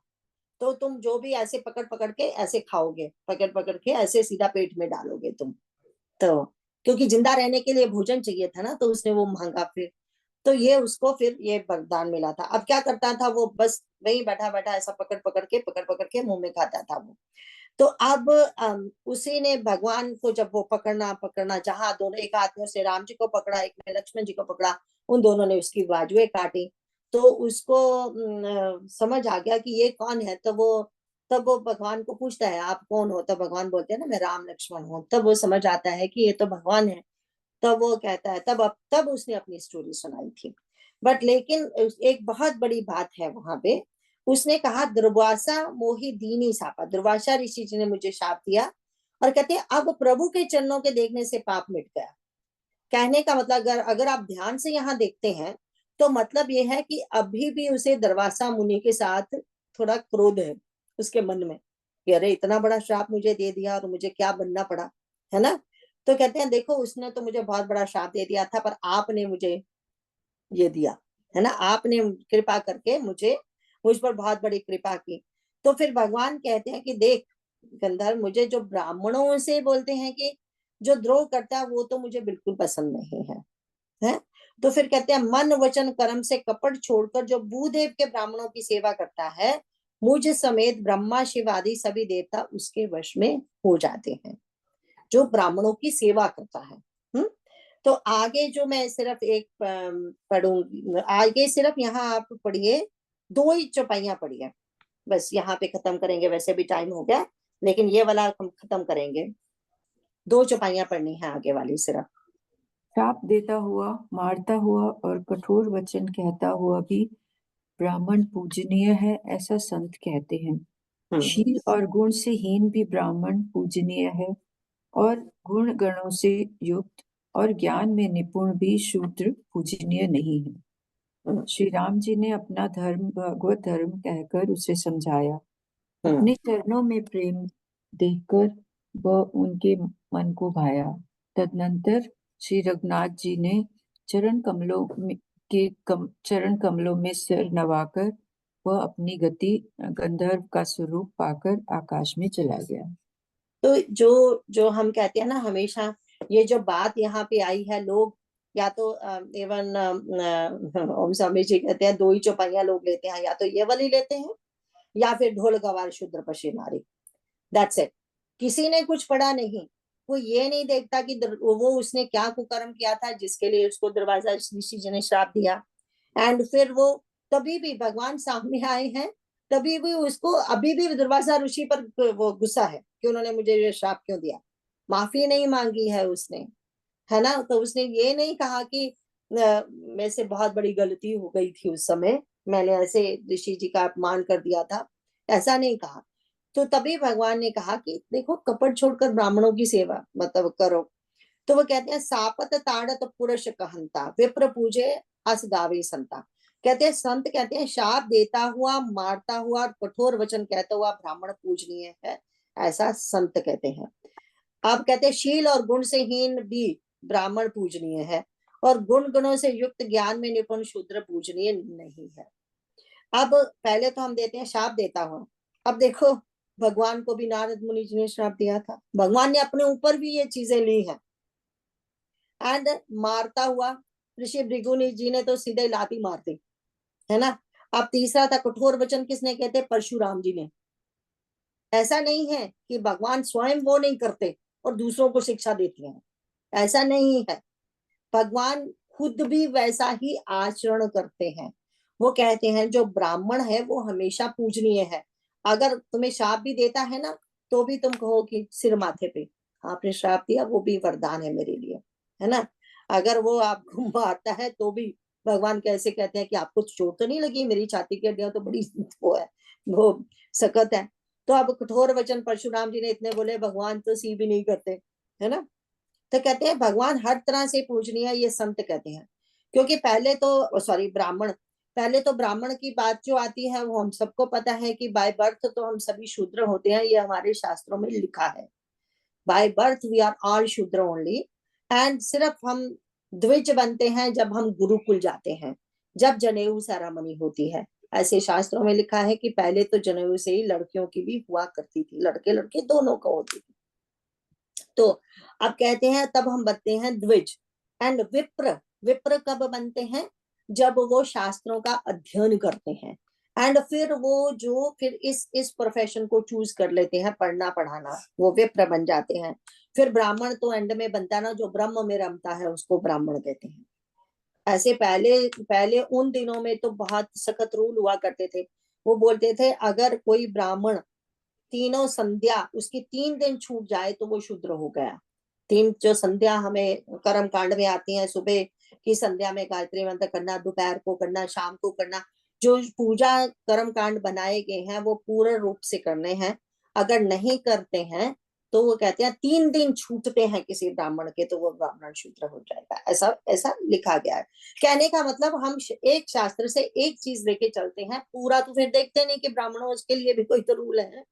C: तो तुम जो भी ऐसे पकड़ पकड़ के ऐसे खाओगे, पकड़ पकड़ के ऐसे सीधा पेट में डालोगे तुम। तो क्योंकि जिंदा रहने के लिए भोजन चाहिए था ना, तो उसने वो मांगा फिर। तो ये उसको फिर ये वरदान मिला था। अब क्या करता था वो, बस वही बैठा बैठा ऐसा पकड़ पकड़ के मुंह में खाता था वो। तो अब उसी ने भगवान को जब वो पकड़ना जहां दोनों, एक हाथ में उसने राम जी को पकड़ा, एक में लक्ष्मण जी को पकड़ा, उन दोनों ने उसकी बाजुएं काटी। तो उसको समझ आ गया कि ये कौन है। तब वो भगवान को पूछता है, आप कौन हो? तो भगवान बोलते हैं ना, मैं राम लक्ष्मण हूँ। तब वो समझ आता है कि ये तो भगवान है। तब वो कहता है, तब उसने अपनी स्टोरी सुनाई थी। बट लेकिन एक बहुत बड़ी बात है वहां पे। उसने कहा, दुर्वासा मोहि दीनी सापा, दुर्वासा ऋषि जी ने मुझे शाप दिया। और कहते हैं अब प्रभु के चरणों के देखने से पाप मिट गया। कहने का मतलब, अगर आप ध्यान से यहाँ देखते हैं तो मतलब ये है कि अभी भी उसे दुर्वासा मुनि के साथ थोड़ा क्रोध है उसके मन में, कि अरे इतना बड़ा श्राप मुझे दे दिया और मुझे क्या बनना पड़ा, है ना। तो कहते हैं, देखो उसने तो मुझे बहुत बड़ा श्राप दे दिया था, पर आपने मुझे ये दिया, है ना। आपने कृपा करके मुझ पर बहुत बड़ी कृपा की। तो फिर भगवान कहते हैं कि देख गंधर्व, मुझे जो ब्राह्मणों से बोलते हैं कि जो द्रोह करता है, वो तो मुझे बिल्कुल पसंद नहीं है, है। तो फिर कहते हैं, मन वचन कर्म से कपट छोड़कर जो भूदेव के ब्राह्मणों की सेवा करता है, मुझ समेत ब्रह्मा शिव आदि सभी देवता उसके वश में हो जाते हैं। जो ब्राह्मणों की सेवा करता है। तो आगे जो मैं सिर्फ एक पढ़ूंगी, आगे सिर्फ यहाँ आप पढ़िए, 2 ही चौपाइयां पढ़िए, बस यहाँ पे खत्म करेंगे। वैसे भी टाइम हो गया, लेकिन ये वाला हम खत्म करेंगे। 2 चौपाइयां पढ़नी है आगे वाली सिर्फ।
A: श्राप देता हुआ, मारता हुआ और कठोर वचन कहता हुआ भी ब्राह्मण पूजनीय है, ऐसा संत कहते हैं।
C: हम्म
A: शील और गुण से हीन भी ब्राह्मण पूजनीय है, और गुण गणों से युक्त और ज्ञान में निपुण भी शूद्र पूजनीय नहीं है।
C: हम्म
A: श्री राम जी ने अपना धर्म भगवत धर्म कहकर उसे समझाया।
C: हम्म
A: अपने चरणों में प्रेम देखकर वह उनके मन को भाया। तदनंतर श्री रघुनाथ जी ने चरण कमलों में सिर नवाकर वह अपनी गति गंधर्व का स्वरूप पाकर आकाश में चला गया।
C: तो जो जो हम कहते हैं ना हमेशा, ये जो बात यहाँ पे आई है, लोग या तो इवन ओम स्वामी जी कहते हैं 2 ही चौपाइयां लोग लेते हैं, या तो ये वाली लेते हैं या फिर ढोल गवार शूद्र पशु नारी। That's it. किसी ने कुछ पढ़ा नहीं। वो ये नहीं देखता कि वो उसने क्या कुकर्म किया था जिसके लिए उसको दरवाजा ऋषि जी ने श्राप दिया। एंड फिर वो तभी भी भगवान सामने आए हैं, तभी भी उसको अभी भी दरवाजा ऋषि पर वो गुस्सा है कि उन्होंने मुझे ये श्राप क्यों दिया। माफी नहीं मांगी है उसने, है ना। तो उसने ये नहीं कहा कि मेरे से बहुत बड़ी गलती हो गई थी उस समय, मैंने ऐसे ऋषि जी का अपमान कर दिया था, ऐसा नहीं कहा। तो तभी भगवान ने कहा कि देखो, कपट छोड़कर ब्राह्मणों की सेवा मतलब करो। तो वो कहते हैं, सापत ताड़त पुरुष कहंता विप्र पूजे अस गावे संता। कहते हैं संत कहते हैं, शाप देता हुआ, मारता हुआ और कठोर वचन कहता हुआ ब्राह्मण पूजनीय है, ऐसा संत कहते हैं। अब कहते हैं, शील और गुण से हीन भी ब्राह्मण पूजनीय है, और गुण गणों से युक्त ज्ञान में निपुण शूद्र पूजनीय नहीं है। अब पहले तो हम देते हैं शाप देता हुआ। अब देखो, भगवान को भी नारद मुनि जी ने श्राप दिया था, भगवान ने अपने ऊपर भी ये चीजें ली हैं। एंड मारता हुआ, ऋषि भृगुनि जी ने तो सीधे लाती मार दी, है ना। अब तीसरा था कठोर वचन, किसने कहते? परशुराम जी ने। ऐसा नहीं है कि भगवान स्वयं वो नहीं करते और दूसरों को शिक्षा देते हैं, ऐसा नहीं है। भगवान खुद भी वैसा ही आचरण करते हैं। वो कहते हैं जो ब्राह्मण है वो हमेशा पूजनीय है। अगर तुम्हें श्राप भी देता है ना, तो भी तुम कहो कि सिर माथे पे, आपने श्राप दिया, वो भी वरदान है मेरे लिए, है ना। अगर वो आपको मारता है तो भी भगवान कैसे कहते हैं कि आपको चोट तो नहीं लगी, मेरी छाती की हड्डियां तो बड़ी वो है, वो सख्त है। तो अब कठोर वचन परशुराम जी ने इतने बोले, भगवान तो सी भी नहीं करते, है ना। तो कहते हैं भगवान हर तरह से पूजनीय है, ये संत कहते हैं। क्योंकि पहले तो सॉरी ब्राह्मण, पहले तो ब्राह्मण की बात जो आती है वो हम सबको पता है कि बाय बर्थ तो हम सभी शूद्र होते हैं, ये हमारे शास्त्रों में लिखा है। By birth we are all shudra only. And सिर्फ हम द्विज बनते हैं जब हम गुरुकुल जाते हैं, जब जनेऊ सेरेमनी होती है। ऐसे शास्त्रों में लिखा है कि पहले तो जनेऊ से ही लड़कियों की भी हुआ करती थी, लड़के लड़के दोनों को होती थी। तो अब कहते हैं तब हम बनते हैं द्विज। एंड विप्र, विप्र कब बनते हैं? जब वो शास्त्रों का अध्ययन करते हैं। एंड फिर वो जो फिर इस प्रोफेशन को चूज कर लेते हैं, पढ़ना पढ़ाना, वो विप्र बन जाते हैं। फिर ब्राह्मण तो एंड में बनता है ना, जो ब्रह्म में रमता है उसको ब्राह्मण कहते हैं। ऐसे पहले पहले उन दिनों में तो बहुत सख्त रूल हुआ करते थे। वो बोलते थे अगर कोई ब्राह्मण तीनों संध्या उसकी 3 दिन छूट जाए तो वो शूद्र हो गया। 3 जो संध्या हमें कर्म कांड में आती है, सुबह की संध्या में गायत्री मंत्र करना, दोपहर को करना, शाम को करना, जो पूजा कर्म कांड बनाए गए हैं वो पूर्ण रूप से करने हैं। अगर नहीं करते हैं तो वो कहते हैं 3 दिन छूटते हैं किसी ब्राह्मण के तो वो ब्राह्मण शूद्र हो जाएगा। ऐसा ऐसा लिखा गया है। कहने का मतलब हम एक शास्त्र से एक चीज लेके चलते हैं, पूरा तो फिर देखते नहीं कि ब्राह्मणों उसके लिए भी कोई तो रूल है।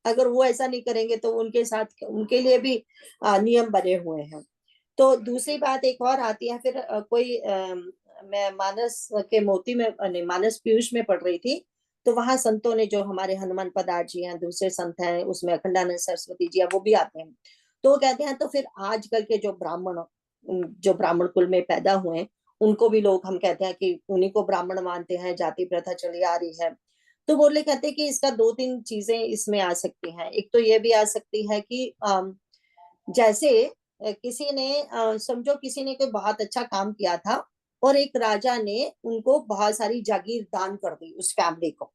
C: अगर वो ऐसा नहीं करेंगे तो उनके साथ उनके लिए भी नियम बने हुए हैं। तो दूसरी बात एक और आती है फिर मैं मानस के मोती में नहीं, मानस पीयूष में पढ़ रही थी। तो वहां संतों ने, जो हमारे हनुमान पदार्थ जी हैं, दूसरे संत हैं, उसमें अखंडानंद सरस्वती जी है, वो भी आते हैं। तो वो कहते हैं तो फिर आजकल के जो ब्राह्मण कुल में पैदा हुए हैं, उनको भी लोग हम कहते हैं कि उन्हीं को ब्राह्मण मानते हैं, जाति प्रथा चली आ रही है। तो बोले कहते हैं कि इसका 2-3 चीजें इसमें आ सकती हैं। एक तो ये भी आ सकती है कि जैसे किसी ने समझो किसी ने कोई बहुत अच्छा काम किया था और एक राजा ने उनको बहुत सारी जागीर दान कर दी उस फैमिली को।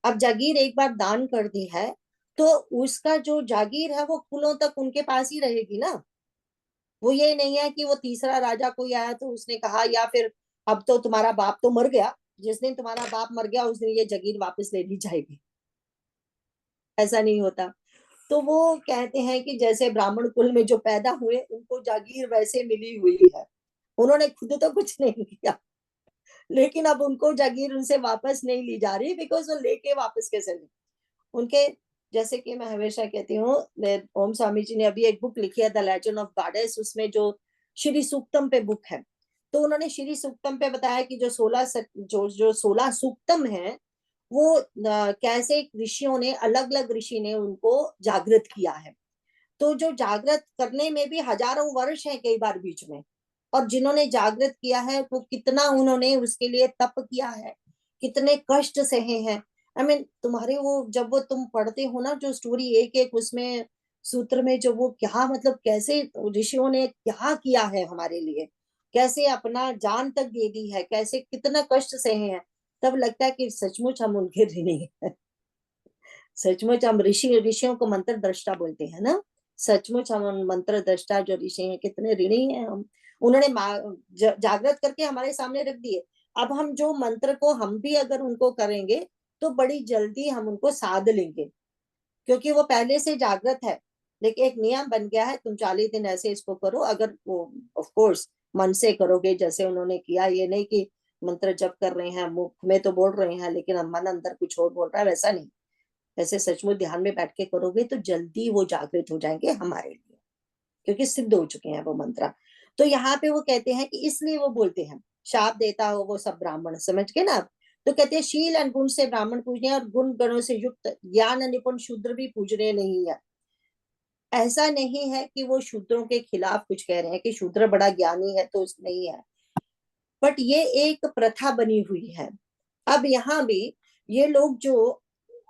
C: अब जागीर एक बार दान कर दी है तो उसका जो जागीर है वो कुलों तक उनके पास ही रहेगी ना। वो ये नहीं है कि वो तीसरा राजा कोई आया तो उसने कहा, या फिर अब तो तुम्हारा बाप तो मर गया, जिस दिन तुम्हारा बाप मर गया उस दिन ये जागीर वापस ले ली जाएगी। ऐसा नहीं होता। तो वो कहते हैं कि जैसे ब्राह्मण कुल में जो पैदा हुए उनको जागीर वैसे मिली हुई है। उन्होंने खुद तो कुछ नहीं किया, लेकिन अब उनको जागीर उनसे वापस नहीं ली जा रही, बिकॉज वो लेके वापस कैसे ले उनके। जैसे कि मैं हमेशा कहती हूँ, ओम स्वामी जी ने अभी एक बुक लिखी है द लेजेंड ऑफ गॉडेस, उसमें जो श्री सूक्तम पे बुक है, तो उन्होंने श्री सूक्तम पे बताया कि जो 16 सूक्तम है वो कैसे ऋषियों ने, अलग अलग ऋषि ने उनको जागृत किया है। तो जो जागृत करने में भी हजारों वर्ष है कई बार बीच में, और जिन्होंने जागृत किया है वो कितना उन्होंने उसके लिए तप किया है, कितने कष्ट सहे हैं। आई मीन तुम्हारे वो जब वो तुम पढ़ते हो ना जो स्टोरी एक एक उसमें सूत्र में, जो वो क्या मतलब कैसे ऋषियों ने क्या किया है हमारे लिए, कैसे अपना जान तक दे दी है, कैसे कितना कष्ट सहे हैं। तब लगता है कि सचमुच हम उनके ऋणी हैं। सचमुच हम ऋषियों को मंत्र दृष्टा बोलते हैं ना। सचमुच हम मंत्र दृष्टा जो ऋषि हैं कितने ऋणी हैं हम। उन्होंने जागृत करके हमारे सामने रख दिए। अब हम जो मंत्र को हम भी अगर उनको करेंगे तो बड़ी जल्दी हम उनको साध लेंगे, क्योंकि वो पहले से जागृत है। लेकिन एक नियम बन गया है, तुम 40 दिन ऐसे इसको करो, अगर वो ऑफ कोर्स मन से करोगे जैसे उन्होंने किया। ये नहीं कि मंत्र जप कर रहे हैं, मुख में तो बोल रहे हैं लेकिन मन अंदर कुछ और बोल रहा है, वैसा नहीं। ऐसे सचमुच ध्यान में बैठ के करोगे तो जल्दी वो जागृत हो जाएंगे हमारे लिए, क्योंकि सिद्ध हो चुके हैं वो मंत्र। तो यहाँ पे वो कहते हैं कि इसलिए वो बोलते हैं शाप देता हो वो सब ब्राह्मण, समझ के ना। तो कहते हैं शील एंड गुण से ब्राह्मण पूजने और गुण गणों से युक्त ज्ञान निपुण शूद्र भी पूजने नहीं है। ऐसा नहीं है कि वो शूद्रों के खिलाफ कुछ कह रहे हैं कि शूद्र बड़ा ज्ञानी है तो नहीं है, बट ये एक प्रथा बनी हुई है। अब यहाँ भी ये लोग जो,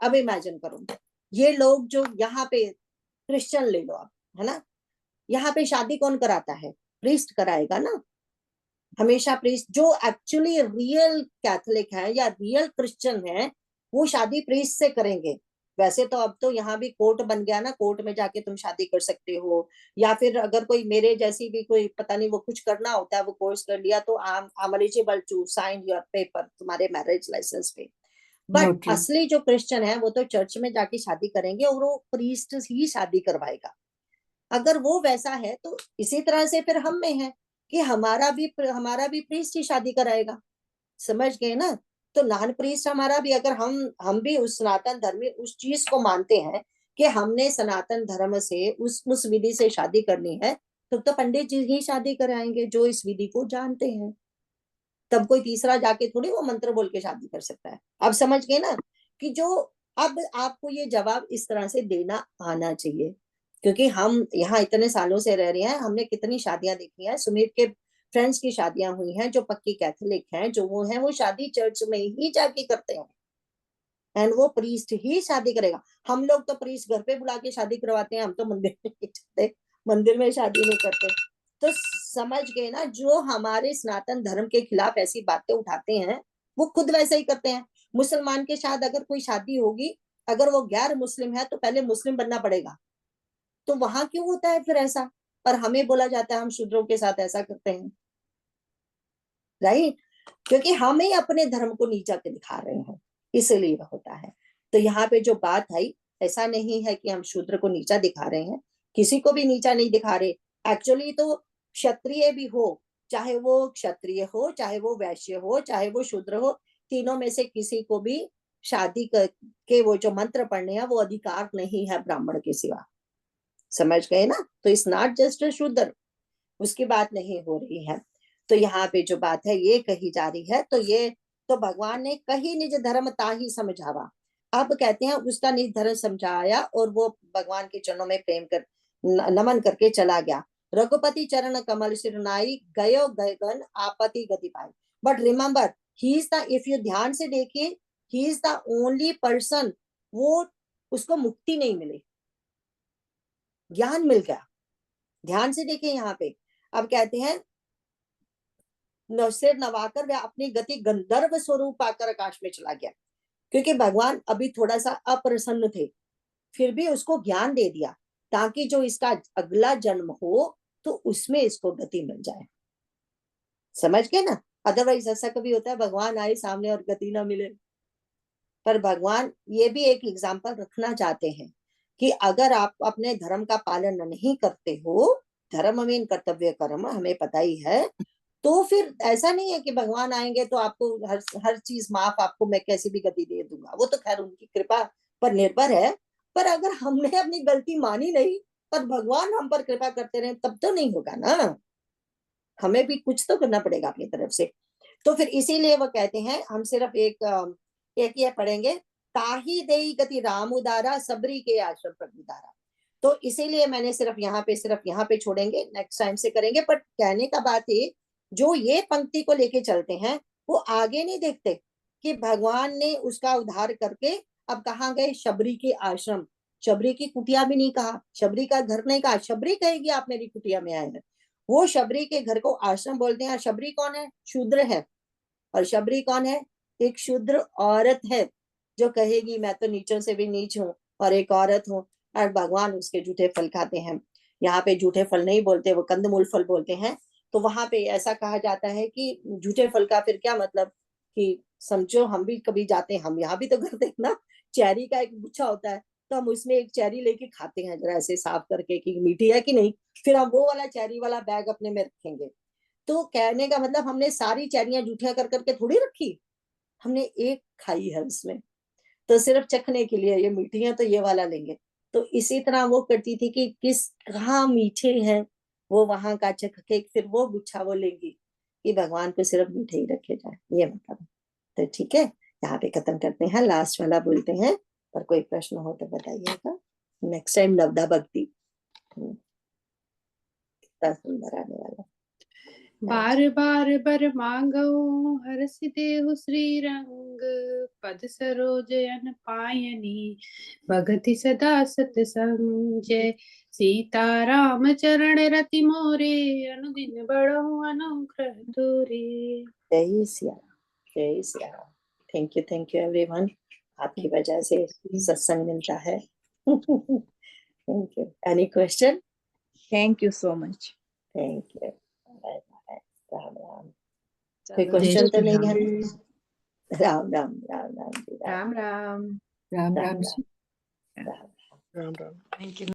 C: अब इमेजिन करो, ये लोग जो यहाँ पे क्रिश्चियन ले लो आप, है ना, यहाँ पे शादी कौन कराता है? प्रीस्ट कराएगा ना। हमेशा प्रीस्ट जो एक्चुअली रियल कैथोलिक है या रियल क्रिश्चियन है वो शादी प्रीस्ट से करेंगे। वैसे तो अब तो यहाँ भी कोर्ट बन गया ना, कोर्ट में जाके तुम शादी कर सकते हो, या फिर अगर कोई मेरे जैसी भी कोई पता नहीं वो कुछ करना होता है, वो कोर्स कर लिया तो I am eligible to sign your paper, तुम्हारे मैरिज लाइसेंस पे। But
A: notary.
C: असली जो क्रिश्चियन है वो तो चर्च में जाके शादी करेंगे और वो प्रीस्ट ही शादी करवाएगा। अगर वो वैसा है तो इसी तरह से फिर हम में है कि हमारा भी प्रीस्ट ही शादी कराएगा। समझ गए ना। तो नॉन प्रीस्ट हमारा भी, अगर हम भी उस सनातन धर्म में उस चीज को मानते हैं कि हमने सनातन धर्म से उस विधि से शादी करनी है, तो पंडित जी ही शादी कराएंगे जो इस विधि को जानते हैं। तब कोई तीसरा जाके थोड़ी वो मंत्र बोल के शादी कर सकता है। अब समझ गए ना कि जो, अब आपको ये जवाब इस तरह से देना आना चाहिए, क्योंकि हम यहाँ इतने सालों से रह रहे हैं, हमने कितनी शादियां देखी हैं। सुमित के फ्रेंड्स की शादियां हुई हैं जो पक्की कैथोलिक हैं, जो वो हैं वो शादी चर्च में ही जाके करते हैं। एंड वो प्रीस्ट ही शादी करेगा। हम लोग तो प्रीस्ट घर पे बुला के शादी करवाते हैं, हम तो मंदिर में नहीं जाते, मंदिर में शादी नहीं करते। तो समझ गए ना, जो हमारे सनातन धर्म के खिलाफ ऐसी बातें उठाते हैं वो खुद वैसा ही करते हैं। मुसलमान के साथ अगर कोई शादी होगी, अगर वो गैर मुस्लिम है तो पहले मुस्लिम बनना पड़ेगा, तो वहां क्यों होता है फिर ऐसा? पर हमें बोला जाता है हम शूद्रों के साथ ऐसा करते हैं, राइट? क्योंकि हम ही अपने धर्म को नीचा के दिखा रहे हैं, इसलिए होता है। तो यहाँ पे जो बात आई, ऐसा नहीं है कि हम शूद्र को नीचा दिखा रहे हैं, किसी को भी नीचा नहीं दिखा रहे। एक्चुअली तो क्षत्रिय भी हो, चाहे वो क्षत्रिय हो, चाहे वो वैश्य हो, चाहे वो शूद्र हो, तीनों में से किसी को भी शादी के वो जो मंत्र पढ़ने हैं वो अधिकार नहीं है ब्राह्मण के सिवा। समझ गए ना? तो इट्स नॉट जस्ट शूद्र, उसकी बात नहीं हो रही है। तो यहाँ पे जो बात है ये कही जा रही है, तो ये तो भगवान ने कही निज धर्म ताहि समझावा। अब कहते हैं उसका निज धर्म समझाया और वो भगवान के चरणों में प्रेम कर नमन करके चला गया। रघुपति चरण कमल सिरनाई गयो गगन आपत्ति गति पाई। But remember, he is the, if you ध्यान से देखिए, he is the only person, वो उसको मुक्ति नहीं मिली, ज्ञान मिल गया। ध्यान से देखिए यहाँ पे। अब कहते हैं सिर नवाकर वह अपनी गति गंधर्व स्वरूप पाकर आकाश में चला गया, क्योंकि भगवान अभी थोड़ा सा अप्रसन्न थे, फिर भी उसको ज्ञान दे दिया ताकि जो इसका अगला जन्म हो तो उसमें इसको गति मिल जाए। समझ गए ना? अदरवाइज ऐसा कभी होता है भगवान आए सामने और गति ना मिले। पर भगवान ये भी एक एग्जाम्पल रखना चाहते हैं कि अगर आप अपने धर्म का पालन नहीं करते हो, धर्म में कर्तव्य कर्म हमें पता ही है, तो फिर ऐसा नहीं है कि भगवान आएंगे तो आपको हर चीज माफ, आपको मैं कैसी भी गति दे दूंगा। वो तो खैर उनकी कृपा पर निर्भर है। पर अगर हमने अपनी गलती मानी नहीं पर भगवान हम पर कृपा करते रहे, तब तो नहीं होगा ना, हमें भी कुछ तो करना पड़ेगा अपनी तरफ से। तो फिर इसीलिए वो कहते हैं, हम सिर्फ एक ये पढ़ेंगे, ताही देई गति राम उदारा सबरी के आश्रम प्रभुदारा। तो इसीलिए मैंने सिर्फ यहाँ पे छोड़ेंगे, नेक्स्ट टाइम से करेंगे। बट कहने का बात है, जो ये पंक्ति को लेके चलते हैं वो आगे नहीं देखते कि भगवान ने उसका उद्धार करके अब कहाँ गए, शबरी के आश्रम। शबरी की कुटिया भी नहीं कहा, शबरी का घर नहीं कहा, शबरी कहेगी आप मेरी कुटिया में आए हैं। वो शबरी के घर को आश्रम बोलते हैं। शबरी कौन है? शूद्र है। और शबरी कौन है? एक शूद्र औरत है जो कहेगी मैं तो नीचों से भी नीच हूँ और एक औरत हूँ, और भगवान उसके झूठे फल खाते हैं। यहाँ पे झूठे फल नहीं बोलते, वो कंदमूल फल बोलते हैं। तो वहां पे ऐसा कहा जाता है कि झूठे फल का फिर क्या मतलब, कि समझो हम भी कभी जाते हैं, हम यहाँ भी तो करते हैं ना, चेरी का एक गुच्छा होता है तो हम उसमें एक चेरी लेके खाते हैं जरा ऐसे साफ करके कि मीठी है कि नहीं, फिर हम वो वाला चेरी वाला बैग अपने में रखेंगे। तो कहने का मतलब हमने सारी चेरियां जूठियां कर करके थोड़ी रखी, हमने एक खाई है उसमें, तो सिर्फ चखने के लिए ये मीठी है तो ये वाला लेंगे। तो इसी तरह वो करती थी कि किस कहाँ मीठे हैं वो वहां का चख के फिर वो गुच्छा वो लेंगी कि भगवान को सिर्फ मीठे ही रखे जाए, ये मतलब। तो ठीक है, यहाँ पे खत्म करते हैं, लास्ट वाला बोलते हैं। पर कोई प्रश्न हो तो बताइएगा। नेक्स्ट टाइम नवदा भक्ति, कितना सुंदर आने वाला।
B: बार बार बर मांगो हरस देहु श्री रंग, पद सरोज अन पायनी भगति सदा सतसंग। जय सीता राम चरण रति मोरे, अनुदिन बढ़ो अनुग्रह तोरे।
C: जय सिया राम, जय Siya Ram. Thank you everyone, आपकी वजह से सत्संग मिलता है। Thank you. Any question?
D: Thank you so much.
C: Thank you. Bye bye. Ram Ram. कोई क्वेश्चन तो नहीं है? राम राम राम राम जी,
D: राम राम
A: राम राम जी।
C: राम राम।
D: राम राम। Thank you.